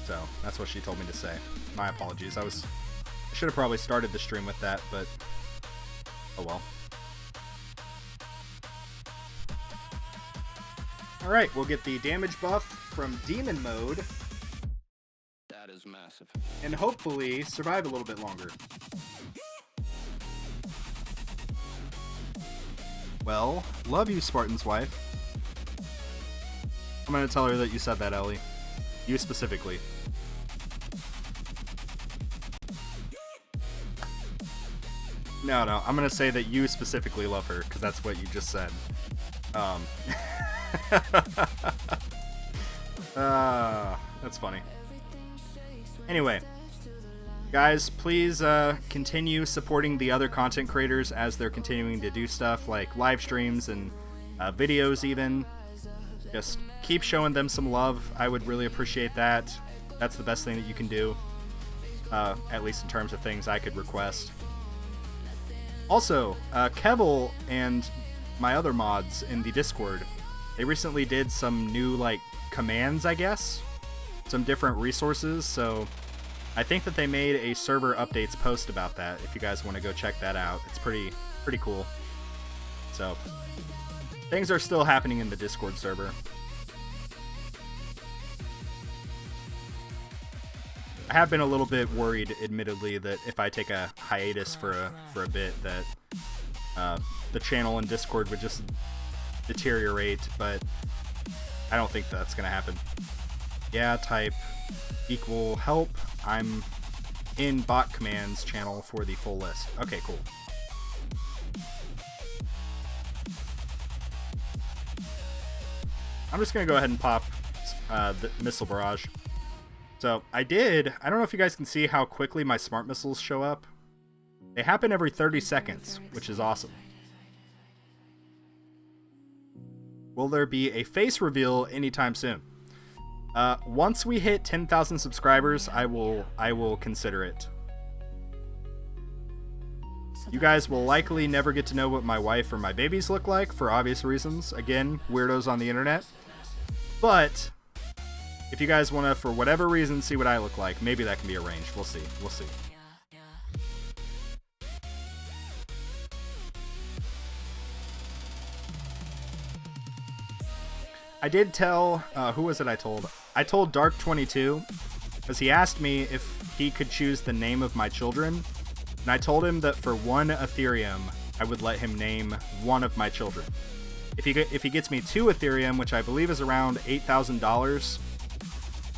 So that's what she told me to say. My apologies. I should have probably started the stream with that, but Oh well. Alright, we'll get the damage buff from Demon Mode. That is massive. And hopefully survive a little bit longer. Well, love you, Spartan's wife. I'm gonna tell her that you said that, Ellie. You specifically. No, I'm gonna say that you specifically love her, because that's what you just said. That's funny. Anyway, guys, please continue supporting the other content creators as they're continuing to do stuff like live streams and videos even. Just keep showing them some love. I would really appreciate that. That's the best thing that you can do, at least in terms of things I could request. Also, Kevel and my other mods in the Discord, they recently did some new, like, commands, I guess? Some different resources, so I think that they made a server updates post about that, if you guys want to go check that out. It's pretty cool. So, things are still happening in the Discord server. I have been a little bit worried, admittedly, that if I take a hiatus for a bit, that the channel in Discord would just deteriorate, but I don't think that's gonna happen. Yeah, type equal help. I'm in bot commands channel for the full list. Okay, cool. I'm just gonna go ahead and pop the missile barrage. So I don't know if you guys can see how quickly my smart missiles show up. They happen every 30 seconds, which is awesome. Will there be a face reveal anytime soon? Once we hit 10,000 subscribers, I will consider it. You guys will likely never get to know what my wife or my babies look like for obvious reasons. Again, weirdos on the internet. But if you guys want to, for whatever reason, see what I look like, maybe that can be arranged. We'll see. We'll see. I did tell, who was it I told? I told Dark22, because he asked me if he could choose the name of my children, and I told him that for 1 Ethereum, I would let him name one of my children. If he gets me 2 Ethereum, which I believe is around $8,000,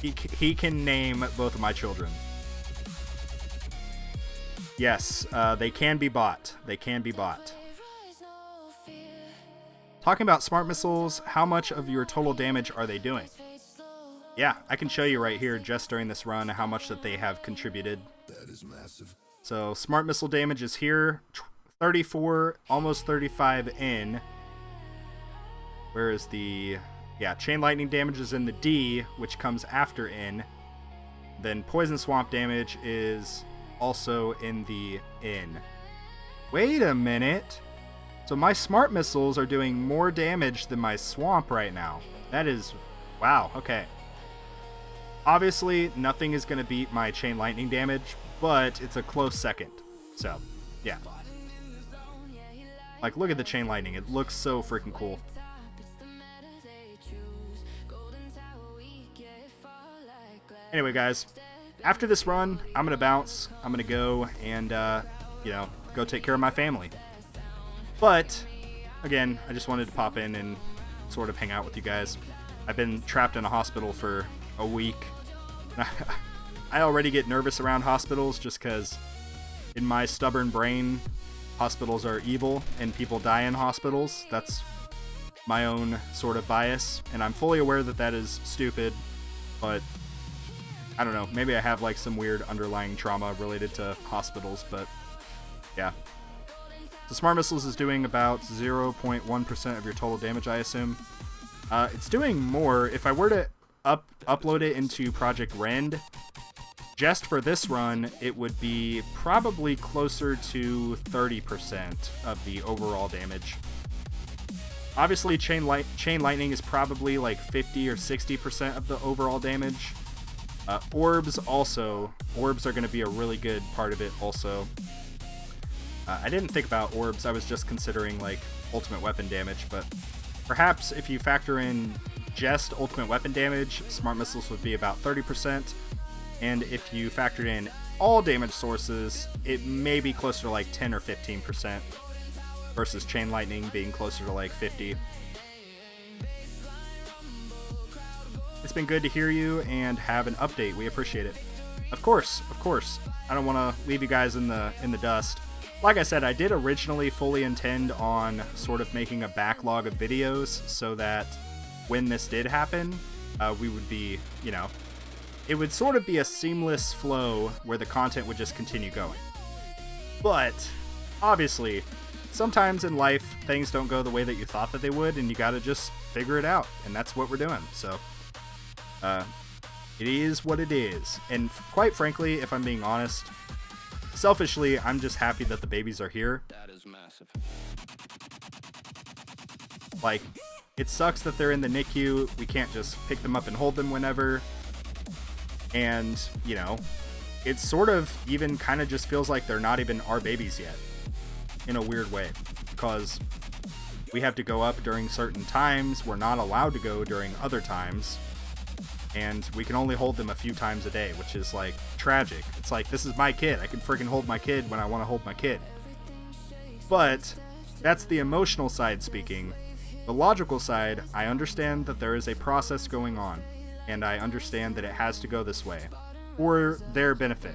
he can name both of my children. Yes, they can be bought. They can be bought. Talking about smart missiles, how much of your total damage are they doing? Yeah, I can show you right here just during this run how much that they have contributed. That is massive. So smart missile damage is here, 34, almost 35 in. Where is the... Yeah, chain lightning damage is in the D, which comes after in. Then poison swamp damage is also in the in. Wait a minute. So my smart missiles are doing more damage than my swamp right now. That is... Wow, okay. Obviously, nothing is going to beat my chain lightning damage, but it's a close second. So, yeah. Like, look at the chain lightning. It looks so freaking cool. Anyway, guys, after this run, I'm going to bounce. I'm going to go and, go take care of my family. But, again, I just wanted to pop in and sort of hang out with you guys. I've been trapped in a hospital for a week. I already get nervous around hospitals just because in my stubborn brain, hospitals are evil and people die in hospitals. That's my own sort of bias, and I'm fully aware that that is stupid, but I don't know, maybe I have like some weird underlying trauma related to hospitals, but yeah. So Smart Missiles is doing about 0.1% of your total damage, I assume. It's doing more. If I were to upload it into Project Rend, just for this run, it would be probably closer to 30% of the overall damage. Obviously, Chain Lightning is probably like 50 or 60% of the overall damage. Orbs are going to be a really good part of it also. I didn't think about orbs. I was just considering like ultimate weapon damage, but perhaps if you factor in just ultimate weapon damage, smart missiles would be about 30%. And if you factored in all damage sources, it may be closer to like 10 or 15% versus chain lightning being closer to like 50. It's been good to hear you and have an update. We appreciate it. Of course. I don't want to leave you guys in the dust. Like I said, I did originally fully intend on sort of making a backlog of videos so that when this did happen, we would be, it would sort of be a seamless flow where the content would just continue going. But obviously, sometimes in life, things don't go the way that you thought that they would, and you gotta just figure it out, and that's what we're doing. So, it is what it is. And quite frankly, if I'm being honest, selfishly, I'm just happy that the babies are here. That is massive. Like, it sucks that they're in the NICU. We can't just pick them up and hold them whenever. And, it sort of even kind of just feels like they're not even our babies yet. In a weird way. Because we have to go up during certain times. We're not allowed to go during other times. And we can only hold them a few times a day, which is like tragic. It's like, this is my kid. I can freaking hold my kid when I want to hold my kid. But that's the emotional side speaking. The logical side, I understand that there is a process going on, and I understand that it has to go this way for their benefit.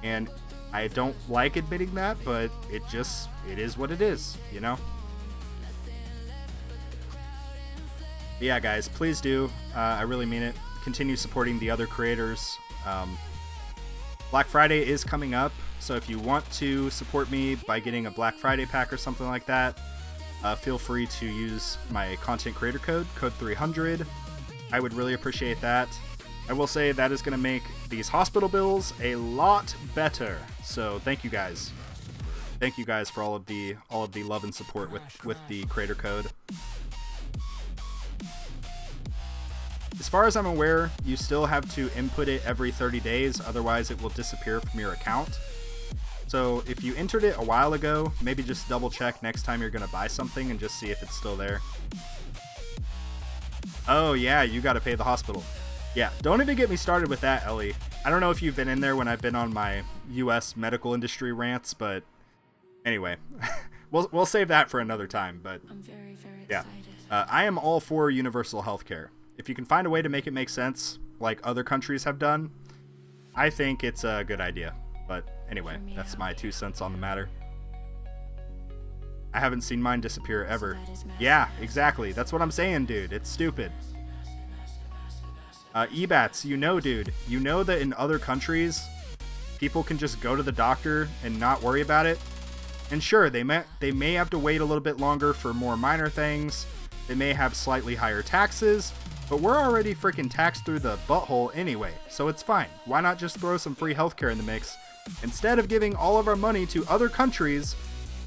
And I don't like admitting that, but it is what it is, Yeah, guys, please do. I really mean it. Continue supporting the other creators. Black Friday is coming up, so if you want to support me by getting a Black Friday pack or something like that, feel free to use my content creator code 300. I would really appreciate that. I will say that is going to make these hospital bills a lot better. So thank you guys. Thank you guys for all of the love and support with the creator code. As far as I'm aware, you still have to input it every 30 days, otherwise it will disappear from your account. So if you entered it a while ago, maybe just double check next time you're going to buy something and just see if it's still there. Oh yeah, you got to pay the hospital. Yeah, don't even get me started with that, Ellie. I don't know if you've been in there when I've been on my US medical industry rants, but anyway, we'll save that for another time. But yeah, I am all for universal healthcare. If you can find a way to make it make sense, like other countries have done, I think it's a good idea. But anyway, that's my 2 cents on the matter. I haven't seen mine disappear ever. Yeah, exactly. That's what I'm saying, dude. It's stupid. Ebats, dude. You know that in other countries, people can just go to the doctor and not worry about it. And sure, they may have to wait a little bit longer for more minor things. They may have slightly higher taxes. But we're already freaking taxed through the butthole anyway, so it's fine. Why not just throw some free healthcare in the mix instead of giving all of our money to other countries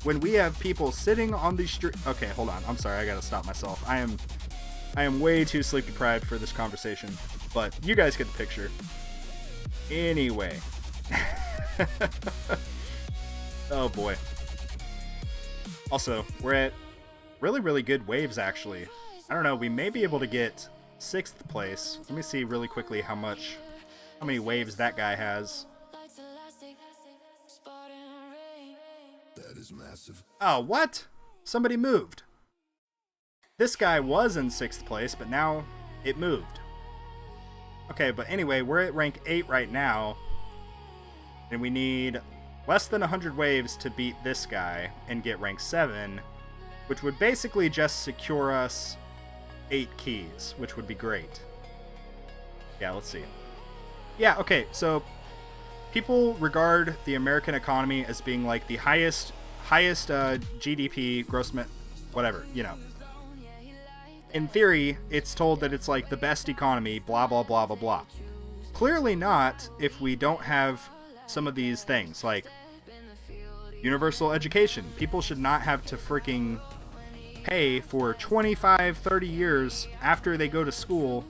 when we have people sitting on the street? Okay, hold on. I'm sorry. I gotta stop myself. I am way too sleep deprived for this conversation, but you guys get the picture. Anyway. Oh boy. Also, we're at really, really good waves actually. I don't know. We may be able to get 6th place. Let me see really quickly how many waves that guy has. That is massive. Oh, what? Somebody moved. This guy was in 6th place, but now it moved. Okay, but anyway, we're at rank 8 right now. And we need less than 100 waves to beat this guy and get rank 7, which would basically just secure us 8 keys, which would be great. Yeah, let's see. Yeah, okay, so people regard the American economy as being like the highest GDP, whatever, In theory, it's told that it's like the best economy, blah, blah, blah, blah, blah. Clearly not if we don't have some of these things, like universal education. People should not have to freaking pay for 25, 30 years after they go to school,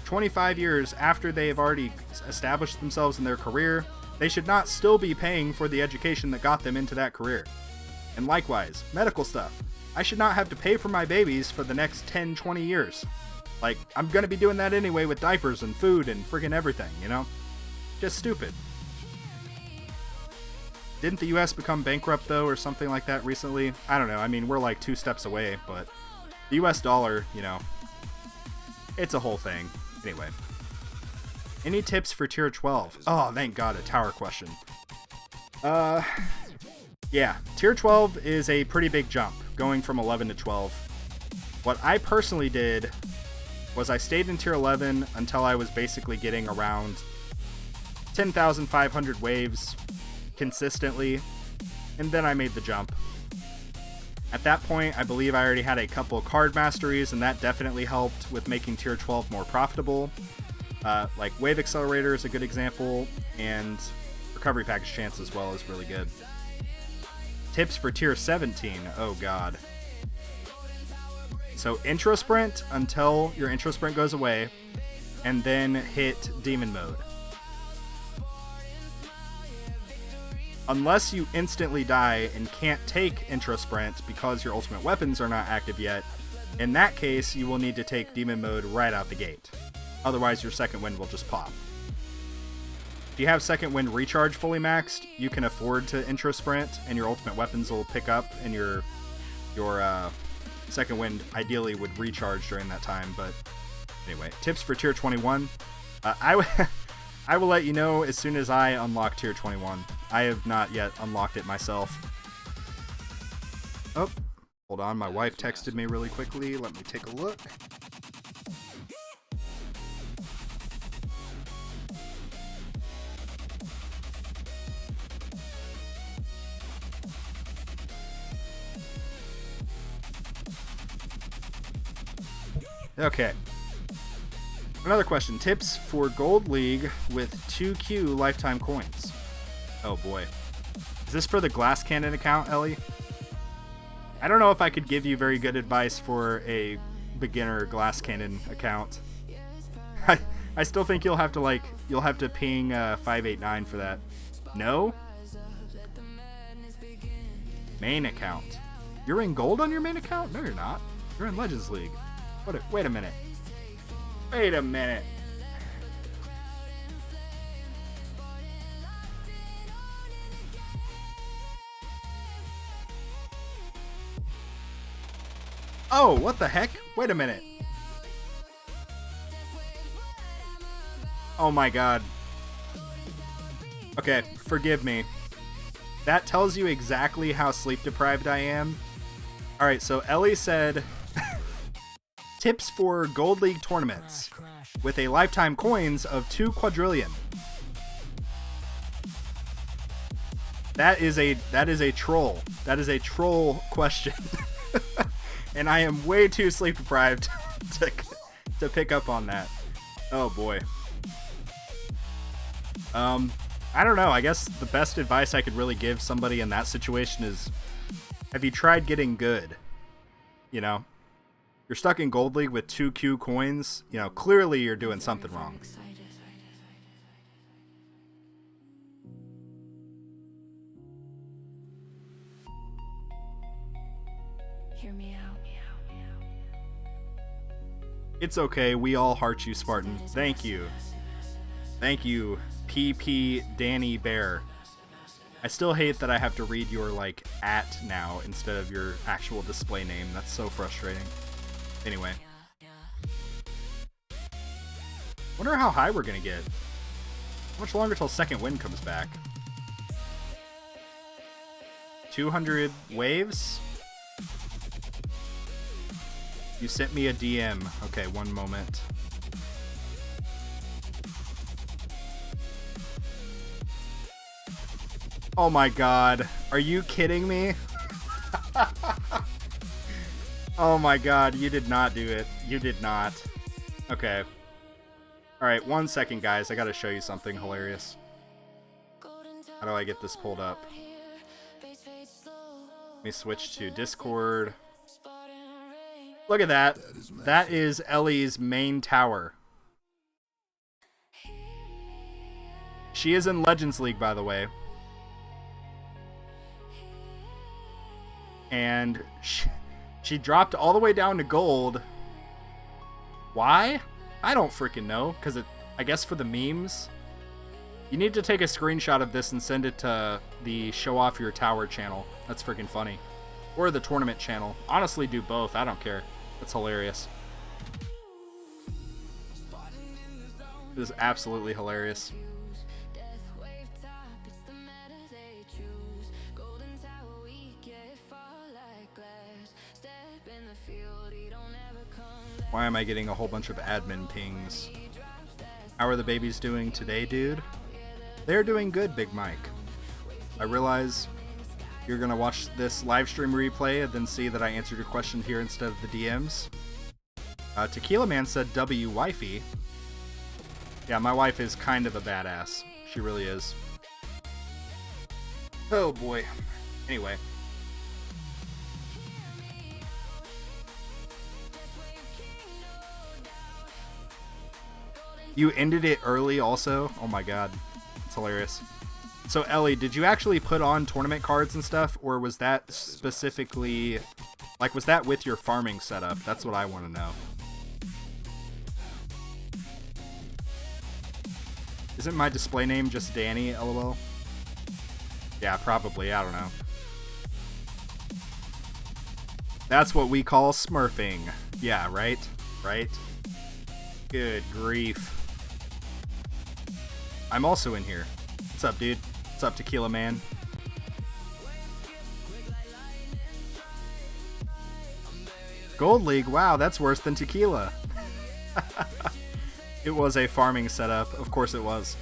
25 years after they have already established themselves in their career, They should not still be paying for the education that got them into that career. And likewise, medical stuff. I should not have to pay for my babies for the next 10, 20 years. Like, I'm gonna be doing that anyway with diapers and food and friggin' everything, you know? Just stupid. Didn't the US become bankrupt, though, or something like that recently? I don't know. I mean, we're like 2 steps away, but the US dollar, you know, it's a whole thing. Anyway. Any tips for tier 12? Oh, thank God, a tower question. Yeah, tier 12 is a pretty big jump, going from 11 to 12. What I personally did was I stayed in tier 11 until I was basically getting around 10,500 waves consistently, and then I made the jump. At that point, I believe I already had a couple card masteries, and that definitely helped with making tier 12 more profitable. Like Wave Accelerator is a good example, and Recovery Package Chance as well is really good. Tips for tier 17, oh god. So intro sprint until your intro sprint goes away, and then hit demon mode. Unless you instantly die and can't take intro sprint because your ultimate weapons are not active yet, in that case you will need to take demon mode right out the gate. Otherwise your second wind will just pop. If you have second wind recharge fully maxed, you can afford to intro sprint and your ultimate weapons will pick up, and your second wind ideally would recharge during that time. But anyway, tips for tier 21. I will let you know as soon as I unlock tier 21. I have not yet unlocked it myself. Oh, hold on. My wife texted me really quickly. Let me take a look. Okay. Another question. Tips for Gold League with 2Q lifetime coins. Oh boy. Is this for the Glass Cannon account, Ellie? I don't know if I could give you very good advice for a beginner Glass Cannon account. I still think you'll have to ping 589 for that. No? Main account. You're in gold on your main account? No, you're not. You're in Legends League. Wait a minute. Wait a minute. Oh, what the heck? Wait a minute. Oh my god. Okay, forgive me. That tells you exactly how sleep deprived I am. Alright, so Ellie said tips for Gold League tournaments with a lifetime coins of 2 quadrillion. That is a troll. That is a troll question. And I am way too sleep deprived to pick up on that. Oh boy. I don't know. I guess the best advice I could really give somebody in that situation is, have you tried getting good? You know? You're stuck in Gold League with 2Q coins, you know, clearly you're doing something wrong. Hear me out. It's okay, we all heart you, Spartan. Thank you. Thank you, PP Danny Bear. I still hate that I have to read your, like, @ now instead of your actual display name. That's so frustrating. Anyway. Wonder how high we're gonna get. How much longer till second wind comes back? 200 waves? You sent me a DM. Okay, one moment. Oh my god. Are you kidding me? Oh my god, you did not do it. You did not. Okay. Alright, 1 second, guys. I gotta show you something hilarious. How do I get this pulled up? Let me switch to Discord. Look at that. That is Ellie's main tower. She is in Legends League, by the way. And she dropped all the way down to gold. Why? I don't freaking know. Because I guess for the memes. You need to take a screenshot of this and send it to the Show Off Your Tower channel. That's freaking funny. Or the tournament channel. Honestly, do both. I don't care. That's hilarious. It is absolutely hilarious. Why am I getting a whole bunch of admin pings? How are the babies doing today, dude? They're doing good, Big Mike. I realize you're gonna watch this live stream replay and then see that I answered your question here instead of the DMs. Tequila Man said W wifey. Yeah, my wife is kind of a badass. She really is. Oh boy. Anyway. You ended it early also? Oh my god. It's hilarious. So Ellie, did you actually put on tournament cards and stuff? Or was that specifically... Like, was that with your farming setup? That's what I want to know. Isn't my display name just Danny, LOL? Yeah, probably. I don't know. That's what we call smurfing. Yeah, right? Right? Good grief. I'm also in here. What's up, dude? What's up, Tequila Man? Gold League? Wow, that's worse than Tequila. It was a farming setup. Of course it was.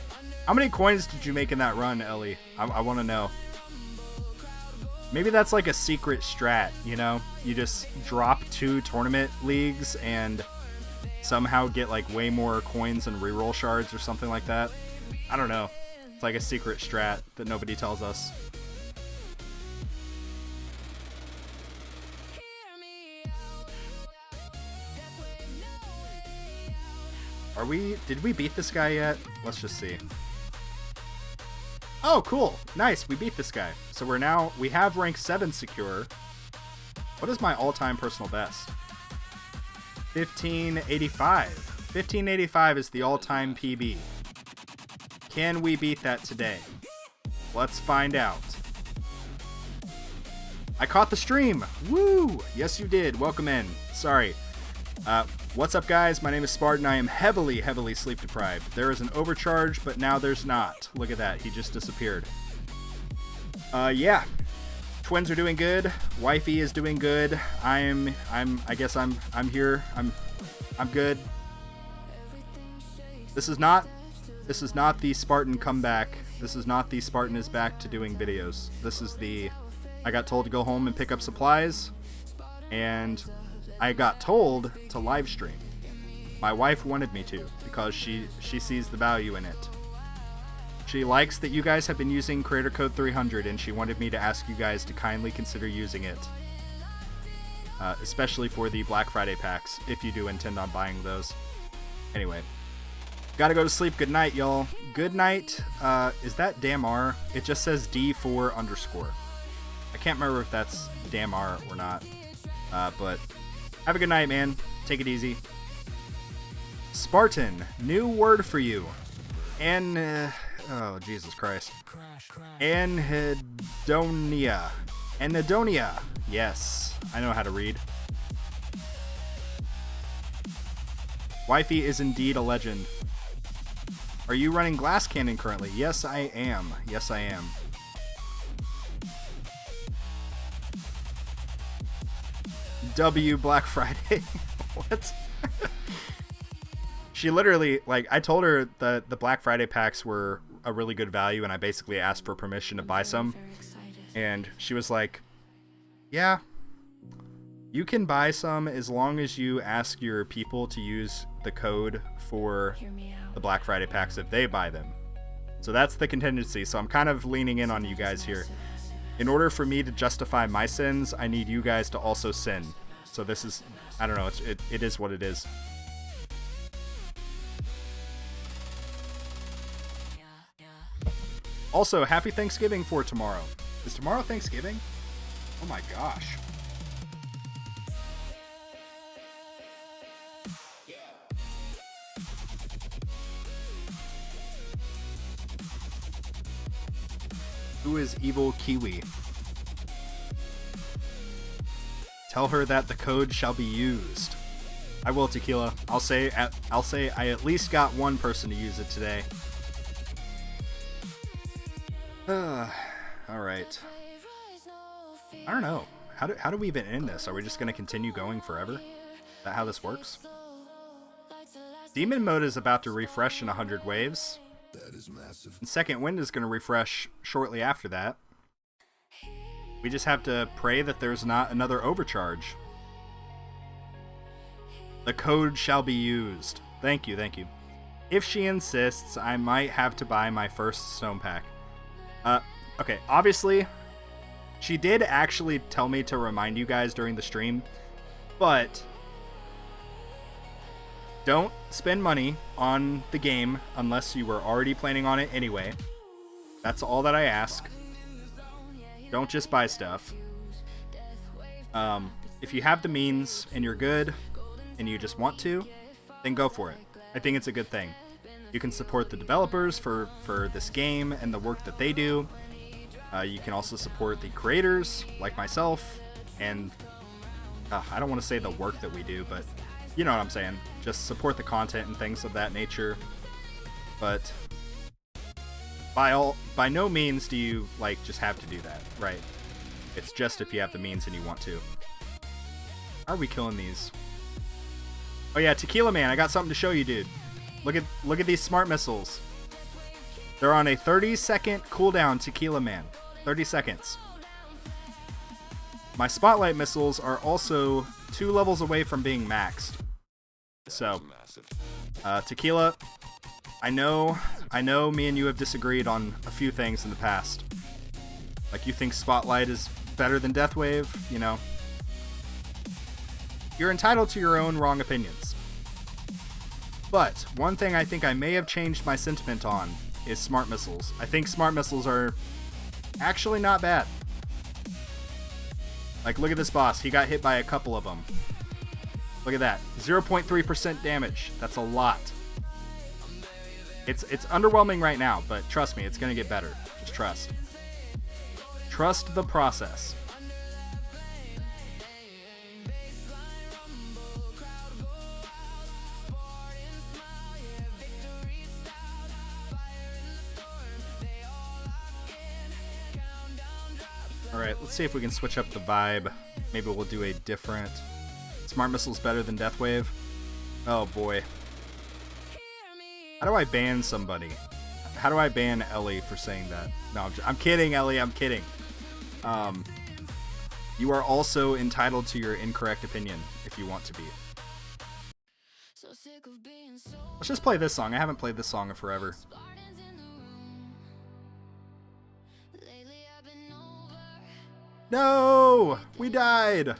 How many coins did you make in that run, Ellie? I want to know. Maybe that's like a secret strat, you know? You just drop 2 tournament leagues and somehow get like way more coins and reroll shards or something like that. I don't know. It's like a secret strat that nobody tells us. Did we beat this guy yet? Let's just see. Oh, cool. Nice. We beat this guy. So we have rank 7 secure. What is my all-time personal best? 1585. 1585 is the all-time PB. Can we beat that today? Let's find out. I caught the stream. Woo! Yes, you did. Welcome in. Sorry. What's up, guys? My name is Spartan. I am heavily, heavily sleep deprived. There is an overcharge, but now there's not. Look at that. He just disappeared. Yeah. Twins are doing good. Wifey is doing good. I guess I'm here. I'm good. This is not the Spartan comeback. This is not the Spartan is back to doing videos. This is the I got told to go home and pick up supplies, and I got told to live stream. My wife wanted me to because she sees the value in it. She likes that you guys have been using creator code 300, and she wanted me to ask you guys to kindly consider using it. Especially for the Black Friday packs, if you do intend on buying those. Anyway. Gotta go to sleep. Good night, y'all. Good night. Is that damr? It just says D4 underscore. I can't remember if that's damr or not. But have a good night, man. Take it easy. Spartan, new word for you. Oh, Jesus Christ. Anhedonia. Anhedonia. Yes, I know how to read. Wifey is indeed a legend. Are you running Glass Cannon currently? Yes, I am. Yes, I am. W Black Friday. What? She literally, like, I told her that the Black Friday packs were a really good value, and I basically asked for permission to buy some. And she was like, yeah, you can buy some as long as you ask your people to use the code for the Black Friday packs if they buy them. So that's the contingency. So I'm kind of leaning in on you guys here. In order for me to justify my sins, I need you guys to also sin. So this is, I don't know, it is what it is. Also, happy Thanksgiving for tomorrow. Is tomorrow Thanksgiving? Oh my gosh. Who is Evil Kiwi? Tell her that the code shall be used. I will, Tequila. I'll say I at least got one person to use it today. All right. I don't know. How do we even end this? Are we just gonna continue going forever? Is that how this works? Demon mode is about to refresh in 100 waves. That is massive. And second wind is gonna refresh shortly after that. We just have to pray that there's not another overcharge. The code shall be used. Thank you, thank you. If she insists, I might have to buy my first stone pack. Okay, obviously, she did actually tell me to remind you guys during the stream, but don't spend money on the game unless you were already planning on it anyway. That's all that I ask. Don't just buy stuff. If you have the means and you're good and you just want to, then go for it. I think it's a good thing. You can support the developers for this game and the work that they do. You can also support the creators like myself and I don't want to say the work that we do, but you know what I'm saying. Just support the content and things of that nature. But by no means do you like just have to do that, right? It's just if you have the means and you want to. How are we killing these? Oh yeah, Tequila Man, I got something to show you, dude. Look at these smart missiles. They're on a 30-second cooldown, Tequila Man. 30 seconds. My spotlight missiles are also 2 levels away from being maxed. So, Tequila, I know me and you have disagreed on a few things in the past. Like you think Spotlight is better than Deathwave, you know. You're entitled to your own wrong opinions. But one thing I think I may have changed my sentiment on is smart missiles. I think smart missiles are actually not bad. Like, look at this boss. He got hit by a couple of them. Look at that. 0.3% damage. That's a lot. It's underwhelming right now, but trust me, it's going to get better. Just trust. Trust the process. Alright, let's see if we can switch up the vibe. Maybe we'll do a different... Smart Missile's better than Deathwave? Oh boy. How do I ban somebody? How do I ban Ellie for saying that? No, I'm kidding, Ellie, I'm kidding. You are also entitled to your incorrect opinion if you want to be. Let's just play this song. I haven't played this song in forever. No! We died!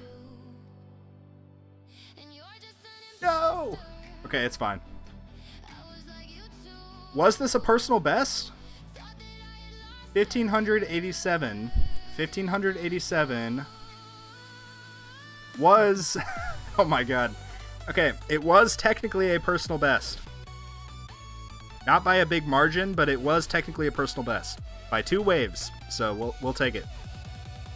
No! Okay, it's fine. Was this a personal best? 1587. 1587 was... Oh my god. Okay, it was technically a personal best. Not by a big margin, but it was technically a personal best. By 2 waves, so we'll take it.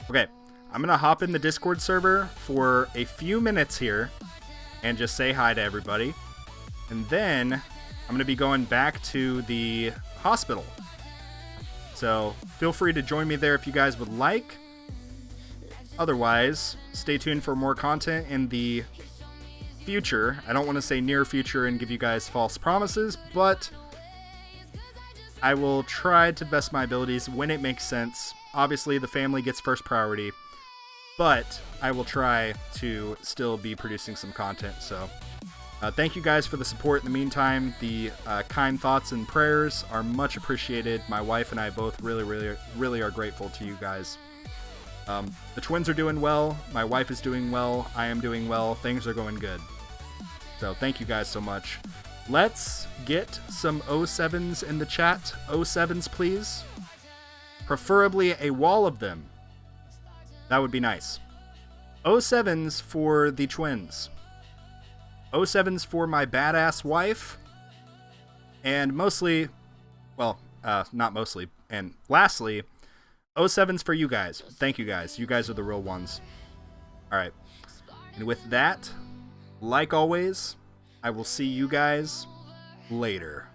Okay, I'm gonna hop in the Discord server for a few minutes here and just say hi to everybody. And then I'm gonna be going back to the hospital. So feel free to join me there if you guys would like. Otherwise, stay tuned for more content in the future. I don't want to say near future and give you guys false promises, but I will try to best my abilities when it makes sense. Obviously, the family gets first priority, but I will try to still be producing some content. So thank you guys for the support in the meantime. The kind thoughts and prayers are much appreciated. My wife and I both really are grateful to you guys. The twins are doing well. My wife is doing well. I am doing well. Things are going good. So thank you guys so much. Let's get some 07s in the chat. 07s, please. Preferably a wall of them. That would be nice. 07s for the twins. 07s for my badass wife. And mostly, well, not mostly. And lastly, 07s for you guys. Thank you guys. You guys are the real ones. All right. And with that, like always, I will see you guys later.